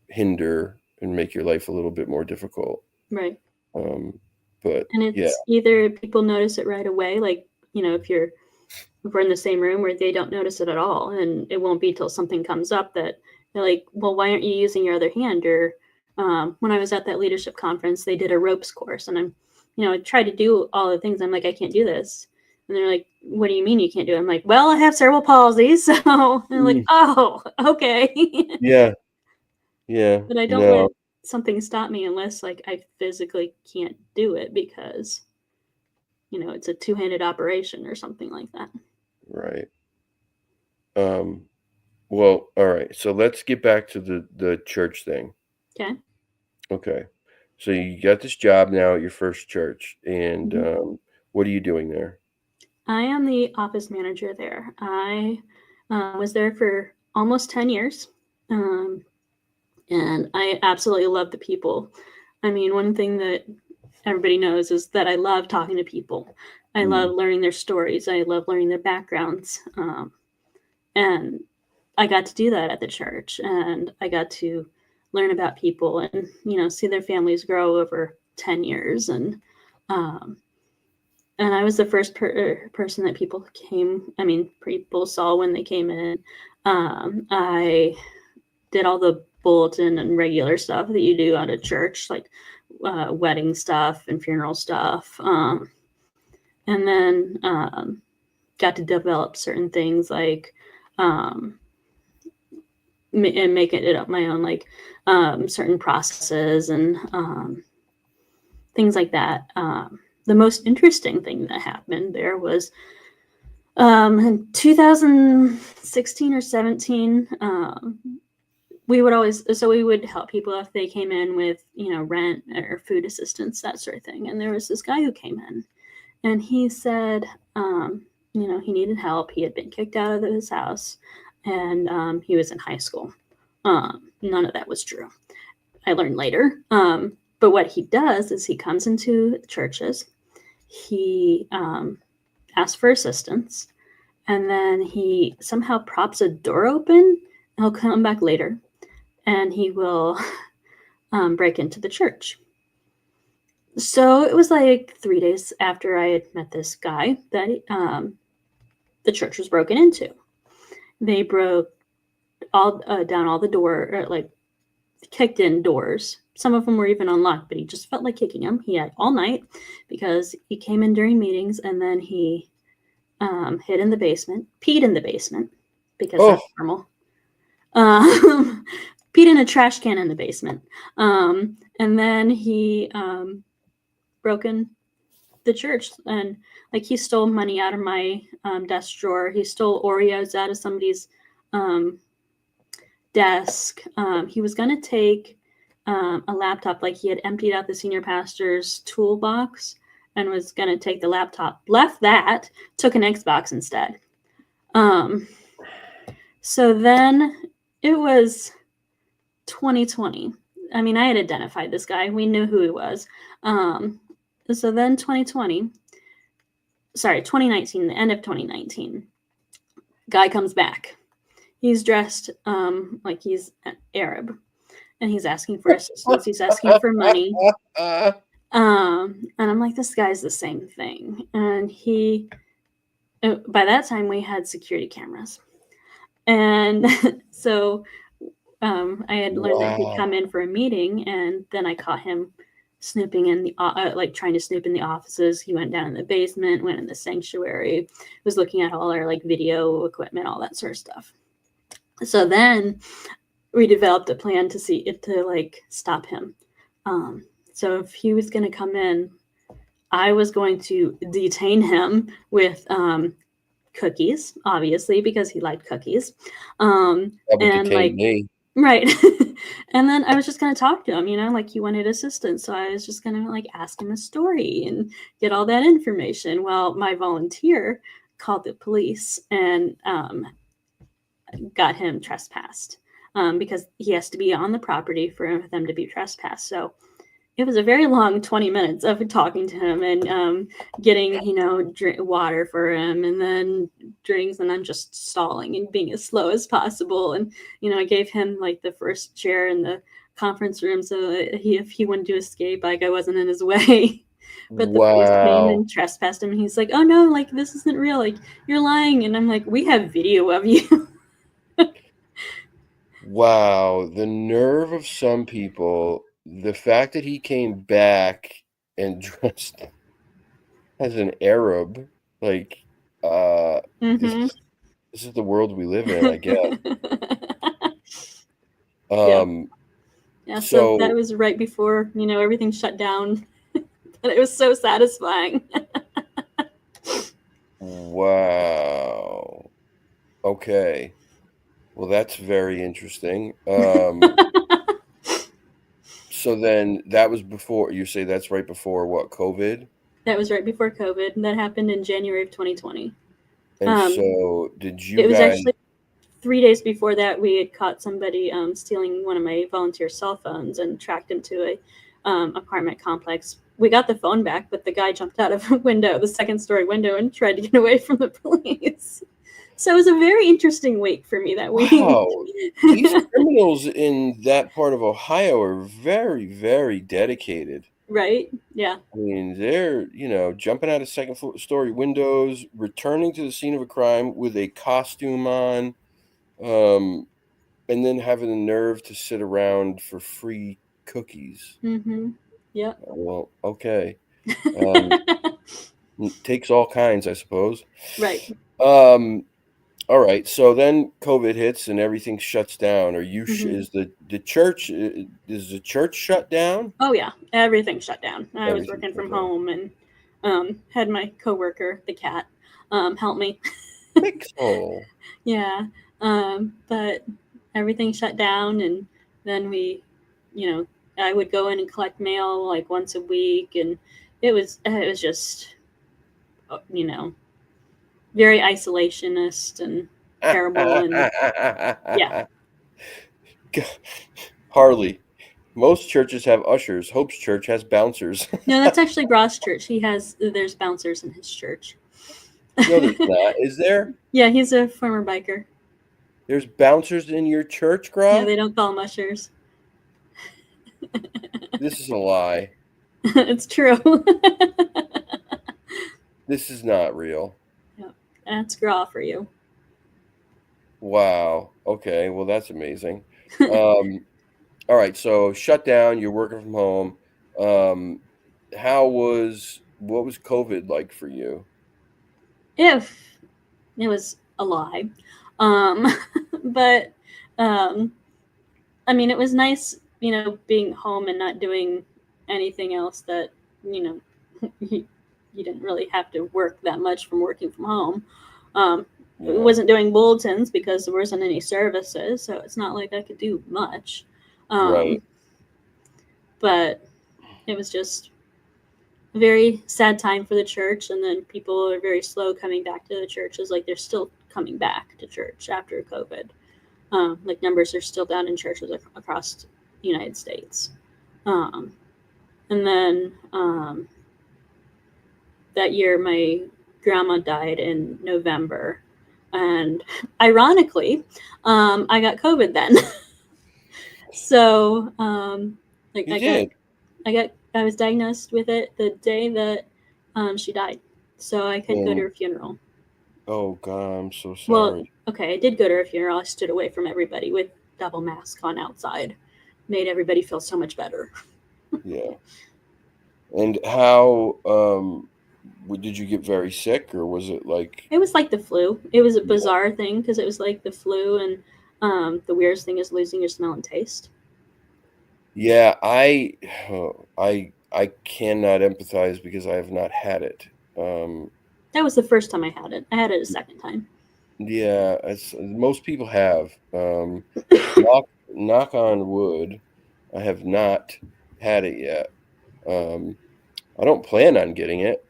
hinder and make your life a little bit more difficult, right. um, but And yeah. it's either people notice it right away, like, you know, if we're in the same room, where they don't notice it at all, and it won't be till something comes up that they're like, "Well, why aren't you using your other hand?" Or when I was at that leadership conference, they did a ropes course, and I tried to do all the things. I'm like, "I can't do this," and they're like, "What do you mean you can't do it?" I'm like, "Well, I have cerebral palsy," so and they're like, Mm, "Oh, okay." yeah, yeah, But I don't let no, something stop me unless like I physically can't do it because it's a two-handed operation or something like that. right, um, well, alright, so let's get back to the church thing. Okay. Okay. So you got this job now at your first church, and, Mhm. what are you doing there? I am the office manager there. I was there for almost 10 years, um, and I absolutely love the people. I mean, one thing that everybody knows is that I love talking to people. I Mm, love learning their stories. I love learning their backgrounds. And I got to do that at the church, and I got to learn about people and, see their families grow over 10 years. Um, And I was the first person that people saw when they came in. I did all the bulletin and regular stuff that you do at a church, like wedding stuff and funeral stuff. And then got to develop certain things like um, and making it up my own, like certain processes and things like that. The most interesting thing that happened there was in 2016 or 17, we would help people if they came in with, rent or food assistance, that sort of thing. And there was this guy who came in, and he said, he needed help. He had been kicked out of his house, and he was in high school. None of that was true. I learned later. But what he does is he comes into churches, he asks for assistance, and then he somehow props a door open. He'll come back later, and he will break into the church. So it was like 3 days after I had met this guy that the church was broken into. They broke all down all the door, or like kicked in doors. Some of them were even unlocked, but he just felt like kicking them. He had all night because he came in during meetings, and then he hid in the basement, peed in the basement because oh, that's normal. Peed in a trash can in the basement. And then he broke in the church, and like he stole money out of my desk drawer. He stole Oreos out of somebody's um, desk. He was going to take a laptop, like he had emptied out the senior pastor's toolbox and was going to take the laptop, left that, took an Xbox instead. Um, so then it was 2020. I mean, I had identified this guy. We knew who he was. So then 2019, the end of 2019, guy comes back. he's dressed like he's Arab, and he's asking for assistance. He's asking for money. And I'm like, this guy's the same thing. And by that time, we had security cameras. And so I had learned that he'd Wow. come in for a meeting, and then I caught him snooping in the like trying to snoop in the offices. He went down in the basement, went in the sanctuary, was looking at all our like video equipment, all that sort of stuff. So then we developed a plan to see it to like stop him. So if he was going to come in, I was going to detain him with cookies, obviously, because he liked cookies. That would And detain like, me. right. And then I was just going to talk to him, like he wanted assistance. So I was just going to like ask him a story and get all that information. Well, my volunteer called the police and got him trespassed because he has to be on the property for them to be trespassed. So it was a very long 20 minutes of talking to him and getting, water for him and then drinks. And I'm just stalling and being as slow as possible. And, I gave him like the first chair in the conference room so that if he wanted to escape, like I wasn't in his way. But the police came Wow. and trespassed him. And he's like, oh no, like this isn't real. Like you're lying. And I'm like, we have video of you. Wow, the nerve of some people, the fact that he came back and dressed as an Arab, like, uh, this Mm-hmm. is this is the world we live in, I guess. Yeah. Um, Yeah. So that so was right before, everything shut down. But it was so satisfying. wow. Okay. Well, that's very interesting. So then that was before you say that's right before what, COVID? That was right before COVID. And that happened in January of 2020. And Um, so did you it was guys actually 3 days before that we had caught somebody stealing one of my volunteer cell phones and tracked him to a apartment complex. We got the phone back, but the guy jumped out of a window, the second story window, and tried to get away from the police. So it was a very interesting week for me that week. wow, these criminals in that part of Ohio are very, very dedicated. Right? Yeah. I mean, they're, jumping out of story windows, returning to the scene of a crime with a costume on, um, and then having the nerve to sit around for free cookies. Mm-hmm. Yep. Well, okay. Um, takes all kinds, I suppose. Right. Um, all right. So then COVID hits and everything shuts down. Are you Mm-hmm. is the church is the church shut down? Oh yeah, everything shut down. I was Everything working shut from down. home and had my coworker, the cat, help me. Pixel. Yeah, but everything shut down, and then you know, I would go in and collect mail like once a week, and it was just, you know, very isolationist and terrible, and yeah. Harley. Most churches have ushers. Hope's church has bouncers. No, that's actually Ross Church. There's bouncers in his church. No, there's not. Is there? Yeah, he's a former biker. There's bouncers in your church, Yeah, Gra? they don't call them ushers. This is a lie. It's true. This is not real. Yep. That's graw for you. Wow. Okay. Well, that's amazing. Um, all right. So shut down. You're working from home. Um, what was COVID like for you? If it was a lie. Um, but um, I mean, it was nice, being home and not doing anything else that, you know, you didn't really have to work that much from working from home. I Yeah. wasn't doing bulletins because there wasn't any services, so it's not like I could do much. Right. Um, but it was just a very sad time for the church, and then people are very slow coming back to the churches. Like they're still coming back to church after COVID. Like numbers are still down in churches across the United States. Um, and then that year, my grandma died in November. And ironically, I got COVID then. So, like You did? I was diagnosed with it the day that she died. So I couldn't go to And her funeral. oh god, I'm so Well, sorry. okay, I did go to her funeral. I stood away from everybody with double mask on outside. Made everybody feel so much better. Yeah. And how, did you get very sick, or was it like It was like the flu. It was a yeah. bizarre thing because it was like the flu, and the weirdest thing is losing your smell and taste. Yeah, I cannot empathize because I have not had it. Um, That was the first time I had it. I had it a second time. yeah, as most people have. Knock on wood, I have not had it yet. Um, I don't plan on getting it.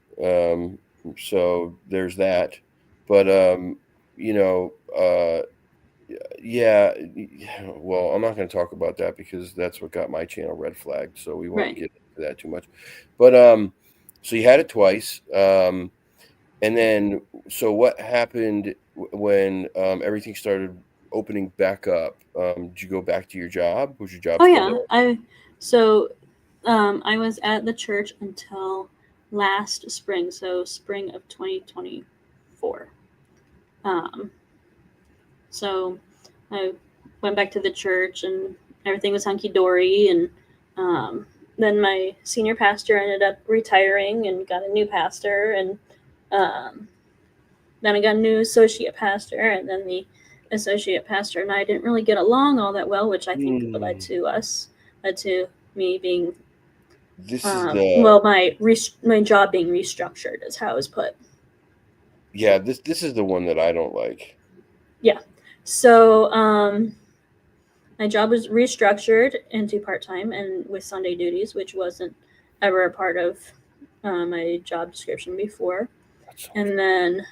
So there's that. But you know, yeah, well, I'm not going to talk about that because that's what got my channel red flagged, so we won't Right. get into that too much. But so you had it twice, and then so what happened when everything started opening back up? Did you go back to your job? Was your job Oh still yeah. there? So I was at the church until last spring, so spring of 2024. Um, so I went back to the church and everything was hunky dory. And um, then my senior pastor ended up retiring and got a new pastor. And um, then I got a new associate pastor. And then the associate pastor and I didn't really get along all that well, which I think Hmm. led to me being This is the my job being restructured is how it was put. yeah, this is the one that I don't like. Yeah. So my job was restructured into part time and with Sunday duties, which wasn't ever a part of my job description before. That's And then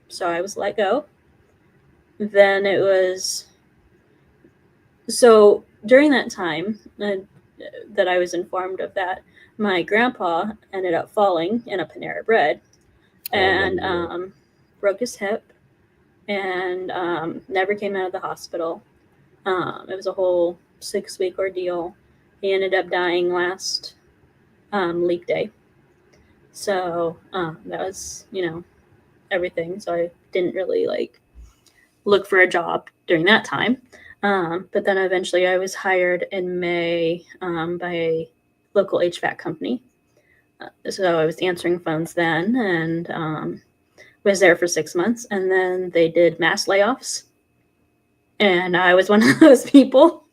so I was let go. Then it was so during that time that I was informed of that, my grandpa ended up falling in a Panera Bread oh and no. broke his hip and never came out of the hospital. It was a whole 6 week ordeal. He ended up dying last leap day. So that was, everything. So I didn't really like look for a job during that time. But then eventually I was hired in May by a local HVAC company. So I was answering phones then and was there for 6 months. And then they did mass layoffs. And I was one of those people.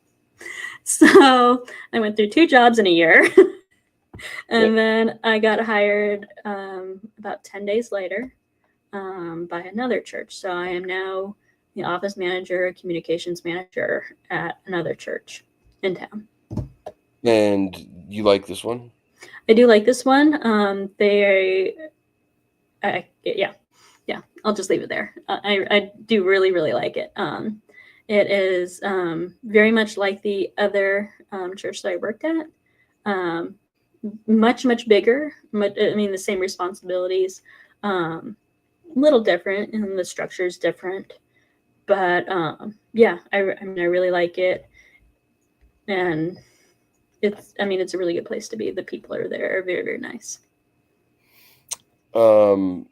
So I went through two jobs in a year. Yeah. And then I got hired about 10 days later by another church. So I am now the office manager, communications manager at another church in town. And you like this one? I do like this one. Yeah, yeah. I'll just leave it there. I do really, really like it. It is very much like the other church that I worked at. Um, much, much bigger. I mean, the same responsibilities. Little different, and the structure is different. But yeah, I mean, I really like it, and it's a really good place to be. The people are there are very, very nice. Um,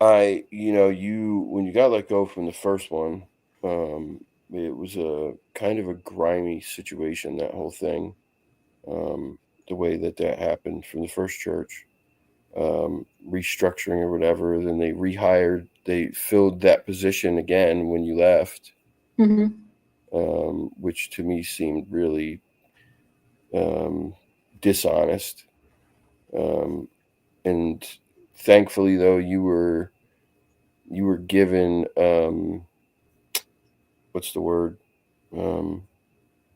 you when you got let go from the first one, it was a kind of a grimy situation, that whole thing. The way that that happened from the first church, restructuring or whatever. Then they filled that position again when you left, Mm-hmm. which to me seemed really um, dishonest. Um, and thankfully, though, you were given what's the word? Um,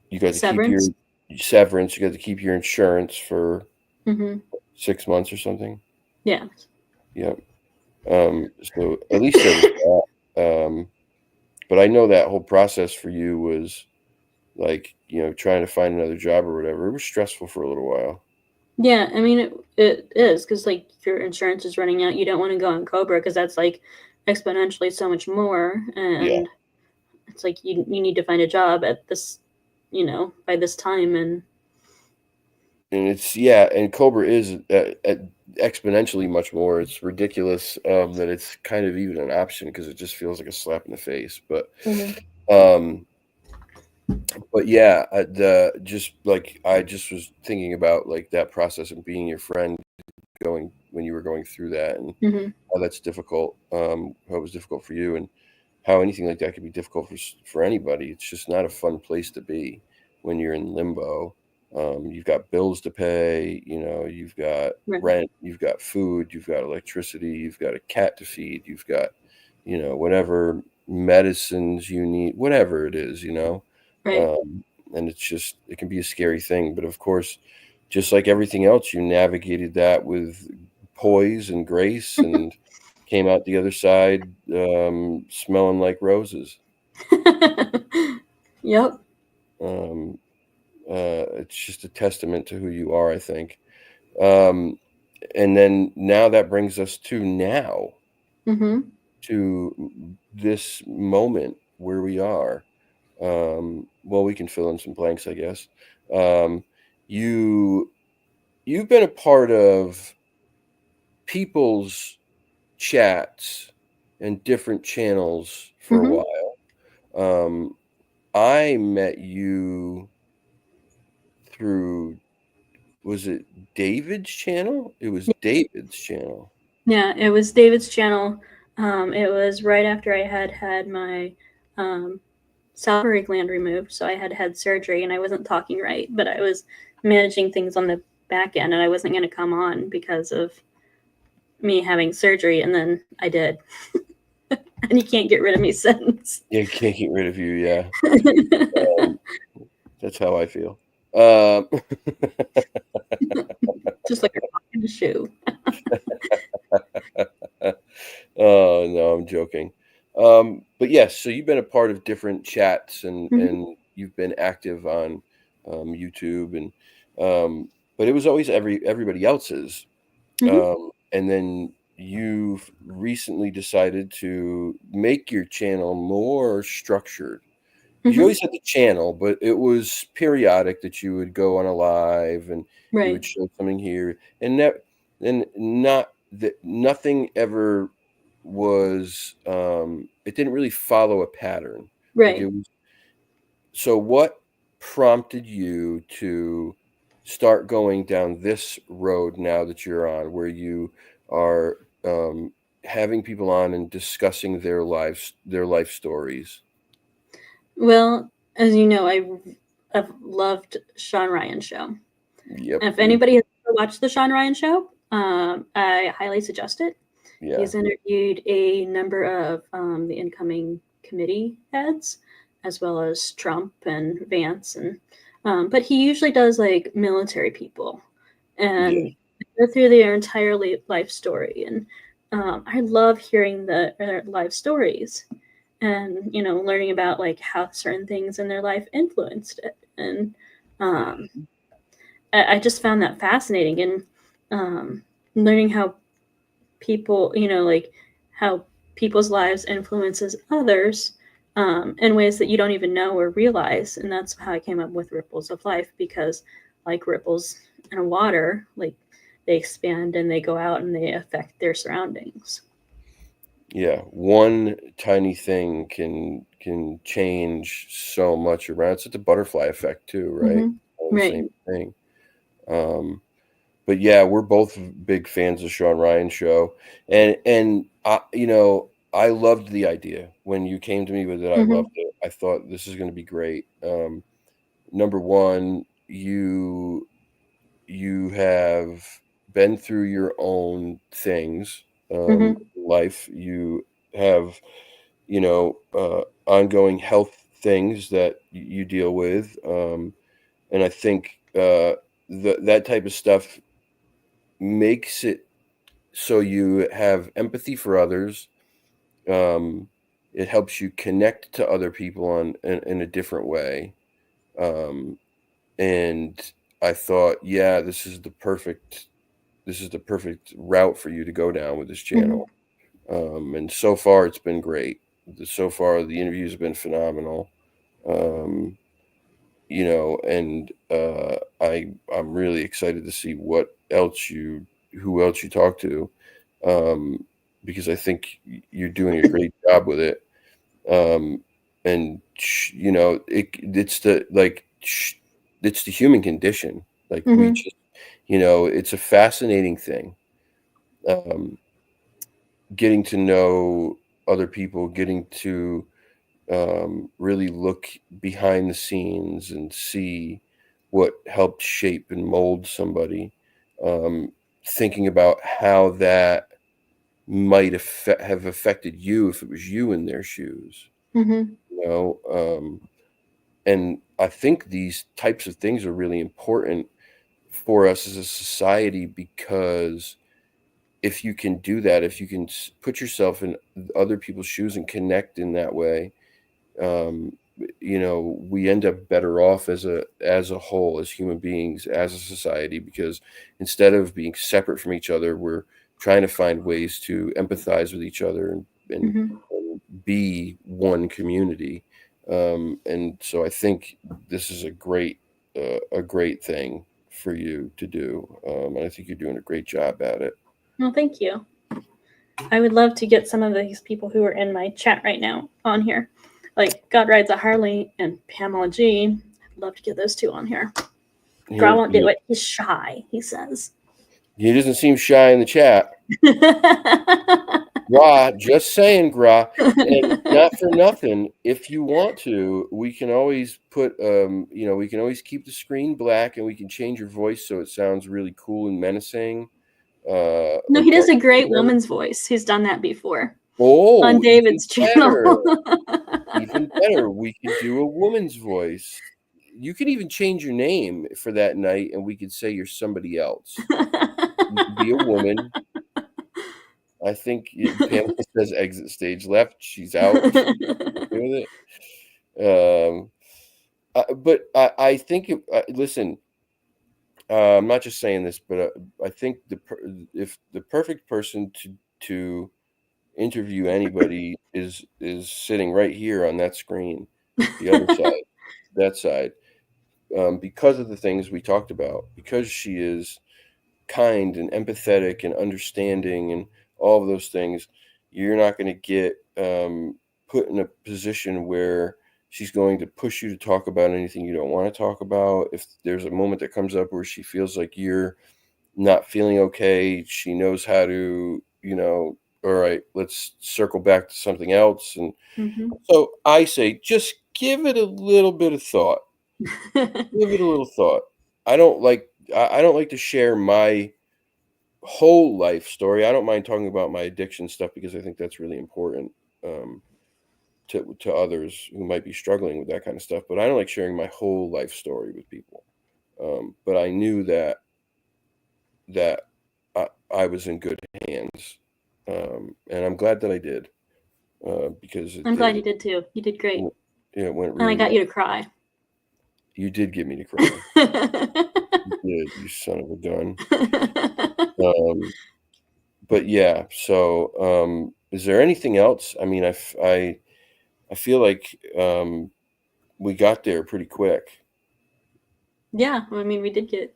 you got to keep your Severance. severance. You got to keep your insurance for Mm-hmm. 6 months or something. Yeah. Yeah. So at least there was that. But I know that whole process for you was like, trying to find another job or whatever. It was stressful for a little while. Yeah, I mean it is because like your insurance is running out. You don't want to go on Cobra because that's like exponentially so much more, Yeah. and it's like you need to find a job at this, by this time, and And it's yeah, and Cobra is exponentially much more. It's ridiculous that it's kind of even an option because it just feels like a slap in the face. Mhm. Um, but yeah, the just like I just was thinking about like that process and being your friend going when you were going through that and Mhm. how that's difficult. How it was difficult for you and how anything like that could be difficult for anybody. It's just not a fun place to be when you're in limbo. You've got bills to pay, you've got Right, rent, you've got food, you've got electricity, you've got a cat to feed, you've got, whatever medicines you need, whatever it is. right. Um, and it can be a scary thing. But of course, just like everything else, you navigated that with poise and grace and came out the other side, smelling like roses. Yep. Um, it's just a testament to who you are, I think. Um, and then now that brings us Mhm. to this moment where we are. Well, we can fill in some blanks, I guess. Um, you you've been a part of people's chats and different channels for a Mhm. while. Um, I met you through was it David's channel? It was David's channel. Yeah, it was David's channel. It was right after I had had my um, salivary gland removed, so I had had surgery and I wasn't talking right, but I was managing things on the back end, and I wasn't going to come on because of me having surgery, and then I did, and you can't get rid of me since. Yeah, you can't get rid of you, yeah. Um, that's how I feel. Um, Just like a rock in a shoe. oh, no, I'm joking. But yes, so you've been a part of different chats Mhm. and you've been active on YouTube and but it was always everybody else's. Mhm. And then you've recently decided to make your channel more structured. 'Cause you Mhm. always had the channel, but it was periodic that you would go on a live and you Right. would show something here and not that nothing ever was, it didn't really follow a pattern. Like it Right. was so what prompted you to start going down this road now that you're on, where you are, having people on and discussing their life stories? Well, as you know, I've loved Sean Ryan's show. Yep, If me anybody has ever watched the Sean Ryan show, I highly suggest it. yeah. He's interviewed a number of the incoming committee heads, as well as Trump and Vance, and but he usually does like military people, Yeah, and go through their entire life story. And I love hearing their life stories, and learning about like how certain things in their life influenced it, and um, I just found that fascinating, and learning how people, like how people's lives influences others in ways that you don't even know or realize. And that's how I came up with ripples of life, because like ripples in a water, like they expand and they go out and they affect their surroundings. yeah. One tiny thing can change so much around. It's like the butterfly effect too, right? Hmm. All the Right. same thing. Um, but yeah, we're both big fans of Sean Ryan show, and I loved the idea when you came to me with it. I loved Hmm. it. I thought this is going to be great. Number one, you have been through your own things, Hmm. life. You have ongoing health things that you deal with, and I think that type of stuff makes it so you have empathy for others. Um, it helps you connect to other people in a different way. Um, and I thought, yeah, this is the perfect route for you to go down with this Mhm. channel. And so far, it's been great. So far, the interviews have been phenomenal. Um, and I'm really excited to see who else you talk to, um, because I think you're doing a great job with it. Um, and it's the human condition. Like we Mhm. just, it's a fascinating thing. Um, Getting to know other people, getting to really look behind the scenes and see what helped shape and mold somebody. Um, Thinking about how that might have affected you if it was you in their shoes. Mhm. You know, and I think these types of things are really important for us as a society because if you can do that, if you can put yourself in other people's shoes and connect in that way, um, we end up better off as a whole, as human beings, as a society, because instead of being separate from each other, we're trying to find ways to empathize with each other and, Mhm. and be one community. And so I think this is a great thing for you to do, and I think you're doing a great job at it. Well, thank you. I would love to get some of these people who are in my chat right now on here, like God Rides a Harley and Pamela G. I'd love to get those two on here. Gra He, won't do he, it. He's shy, he says. he doesn't seem shy in the chat. Gra, just saying, Gra, and not for nothing. If you want to, we can always keep the screen black, and we can change your voice so it sounds really cool and menacing, No, like he does Darth a great Vader. woman's voice. He's done that before on Oh, even David's channel. better, even better. We can do a woman's voice. You can even change your name for that night, and we could say you're somebody else. You could be a woman. I think Pamela says exit stage left. She's out. She's okay with it. But I think listen. I'm not just saying this, but I think if the perfect person to interview anybody is sitting right here on that screen, the other side, that side, because of the things we talked about, because she is kind and empathetic and understanding and all of those things, you're not going to get put in a position where she's going to push you to talk about anything you don't want to talk about. If there's a moment that comes up where she feels like you're not feeling okay, she knows how to, all right, let's circle back to something else. And Mhm. so I say, just give it a little bit of thought. Give it a little thought. I don't like to share my whole life story. I don't mind talking about my addiction stuff because I think that's really important, um, to others who might be struggling with that kind of stuff. But I don't like sharing my whole life story with people. But I knew that I was in good hands, and I'm glad that I did, because I'm glad you did too. You did great. it went And I really got well. you to cry. You did get me to cry. You did, you son of a gun. Um, but yeah, so is there anything else? I mean, I feel like we got there pretty quick. Yeah, I mean, we did get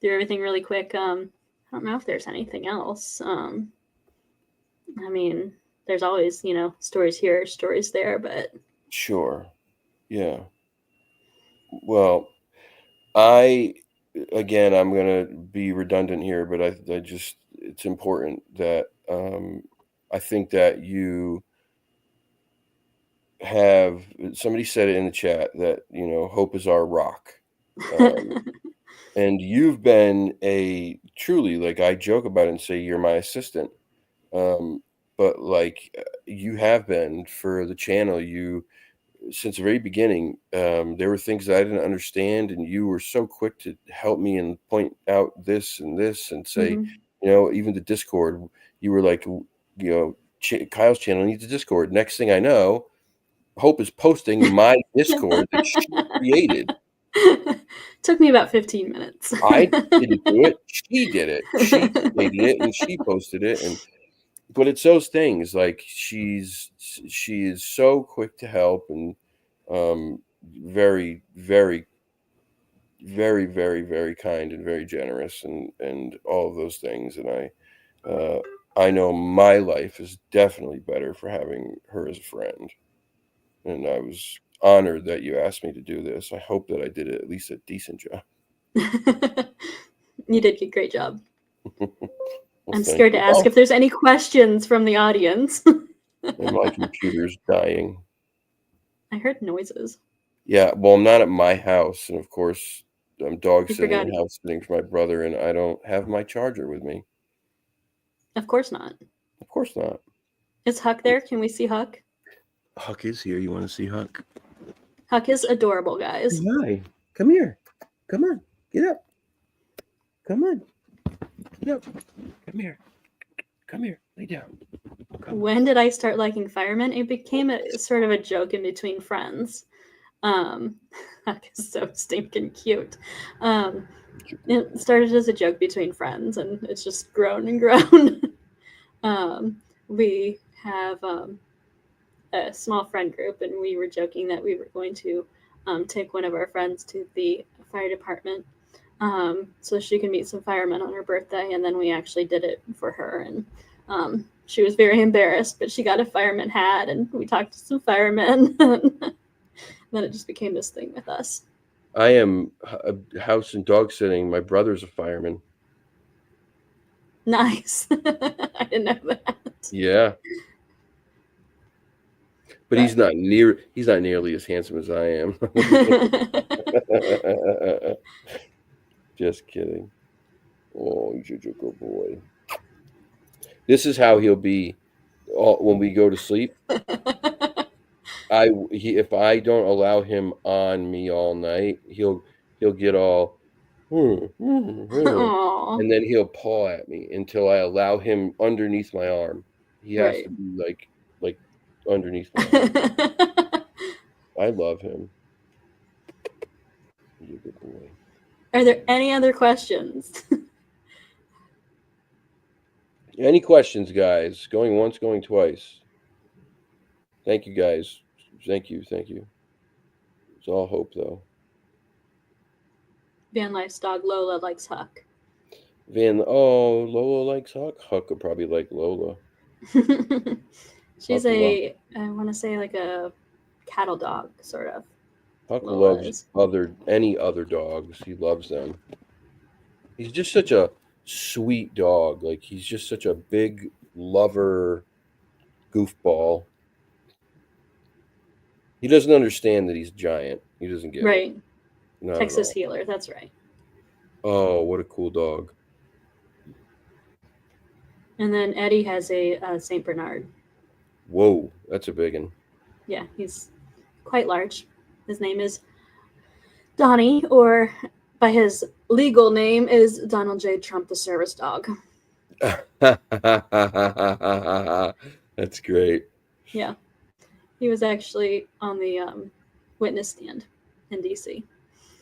through everything really quick. I don't know if there's anything else. I mean, there's always, stories here, stories there, but Sure. Yeah. Well, I again, I'm gonna be redundant here, but I just it's important that I think that you have somebody said it in the chat that hope is our rock. Um, and you've been a truly, like, I joke about it and say you're my assistant. Um, but like, you have been for the channel. You Since the very beginning, there were things that I didn't understand, and you were so quick to help me and point out this and this and say, Mhm. even the Discord. You were like, Kyle's channel needs a Discord. Next thing I know, Hope is posting my Discord that she created. Took me about 15 minutes. I didn't do it. She did it. She created it and she posted it, and but it's those things, like, she is so quick to help and, very, very, very, very, very kind and very generous and all of those things, and I know my life is definitely better for having her as a friend, and I was honored that you asked me to do this. I hope that I did at least a decent job. You did a great job. Well, I'm thank scared to you. ask Oh, if there's any questions from the audience. and my computer's dying. I heard noises. Yeah, well, I'm not at my house, and of course, I'm dog You sitting forgot. and house sitting for my brother, and I don't have my charger with me. Of course not. Of course not. Is Huck there? Can we see Huck? Huck is here. You want to see Huck? Huck is adorable, Say guys. hi. Come here. Come on. Get up. Come on. Get up. Come here. Come here. Lay down. Come. When did I start liking firemen? It became a sort of a joke in between friends. Huck is so stinking cute. It started as a joke between friends, and it's just grown and grown. We have a small friend group, and we were joking that we were going to take one of our friends to the fire department so she can meet some firemen on her birthday, and then we actually did it for her, and she was very embarrassed, but she got a fireman hat, and we talked to some firemen, and then it just became this thing with us. I am house and dog sitting. My brother's a fireman. Nice. I didn't know that. Yeah, but he's not nearly as handsome as I am. Just kidding. Oh, he's such a good boy. This is how he'll be when we go to sleep. If I don't allow him on me all night, he'll get all Aw. and then he'll paw at me until I allow him underneath my arm. He has Right. to be like underneath my arm. I love him. He's a good boy. Are there any other questions? Any questions, guys? Going once, going twice. Thank you, guys. Thank you. It's all hope, though. Van Life's dog Lola likes Huck. Lola likes Huck. Huck would probably like Lola. She's Huck I want to say like a cattle dog, sort of. Huck Lola loves is. any other dogs. He loves them. He's just such a sweet dog. Like, he's just such a big lover, goofball. He doesn't understand that he's giant. He doesn't get it. Right. Not Texas at all. Healer, that's right. Oh, what a cool dog. And then Eddie has a St. Bernard. Whoa, that's a big one. Yeah, he's quite large. His name is Donnie, or by his legal name is Donald J. Trump, the service dog. That's great. Yeah. He was actually on the witness stand in D.C.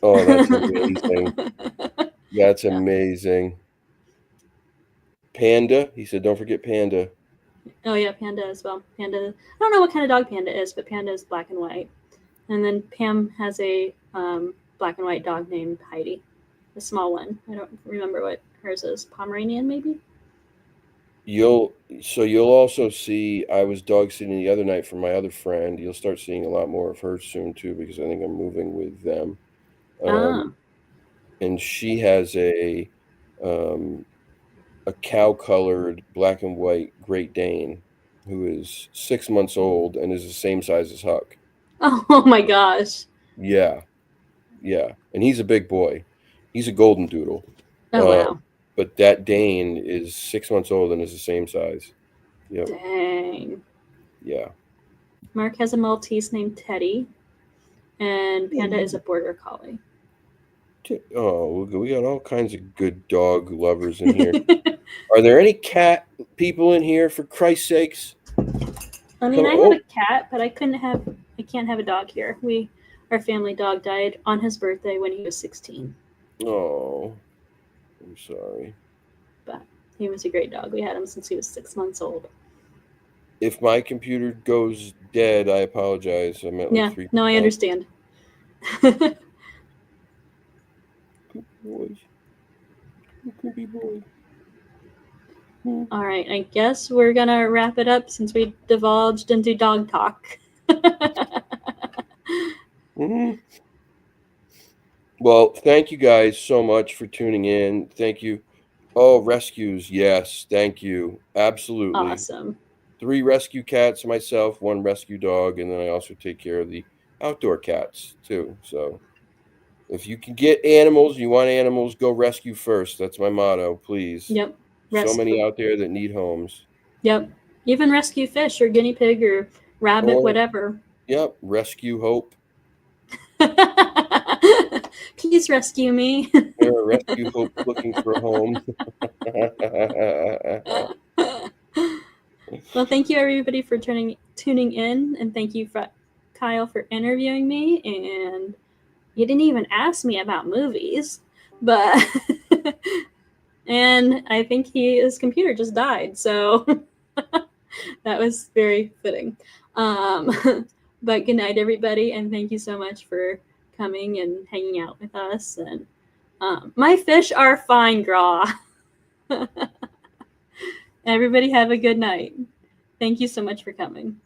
Oh, that's amazing. That's Yeah. amazing. Panda. He said, don't forget Panda. Oh, yeah, Panda as well. Panda, I don't know what kind of dog Panda is, but Panda is black and white. And then Pam has a black and white dog named Heidi, a small one. I don't remember what hers is. Pomeranian, maybe? You'll also see, I was dog sitting the other night for my other friend. You'll start seeing a lot more of her soon too, because I think I'm moving with them. And she has a cow-colored black and white Great Dane who is 6 months old and is the same size as Huck. Oh my gosh. Yeah. And he's a big boy. He's a golden doodle. Oh, wow. But that Dane is 6 months old and is the same size. Yep. Dang. Yeah. Mark has a Maltese named Teddy, and Panda is a Border Collie. Oh, we got all kinds of good dog lovers in here. Are there any cat people in here, for Christ's sakes? I mean, I have a cat, but I can't have a dog here. our family dog died on his birthday when he was 16. Oh, I'm sorry. But he was a great dog. We had him since he was 6 months old. If my computer goes dead, I apologize. I'm at like Yeah, no, I 3%. understand. Good boy. Good boy. Hmm. All right, I guess we're gonna wrap it up since we divulged into dog talk. Mhm. Well, thank you guys so much for tuning in. Thank you. Oh, rescues. Yes, thank you. Absolutely. Awesome. 3 rescue cats myself, 1 rescue dog, and then I also take care of the outdoor cats too. So, if you can get animals, you want animals, go rescue first. That's my motto, please. Yep. So many Rescue. out there that need homes. Yep. Even rescue fish or guinea pig or rabbit, Or, whatever. yep, rescue hope. Please rescue me. Rescue hope looking for a home. Well, thank you everybody for tuning in, and thank you for Kyle for interviewing me. And you didn't even ask me about movies, but and I think his computer just died, so that was very fitting. But good night, everybody, and thank you so much for coming and hanging out with us. And my fish are fine, Graw. Everybody have a good night. Thank you so much for coming.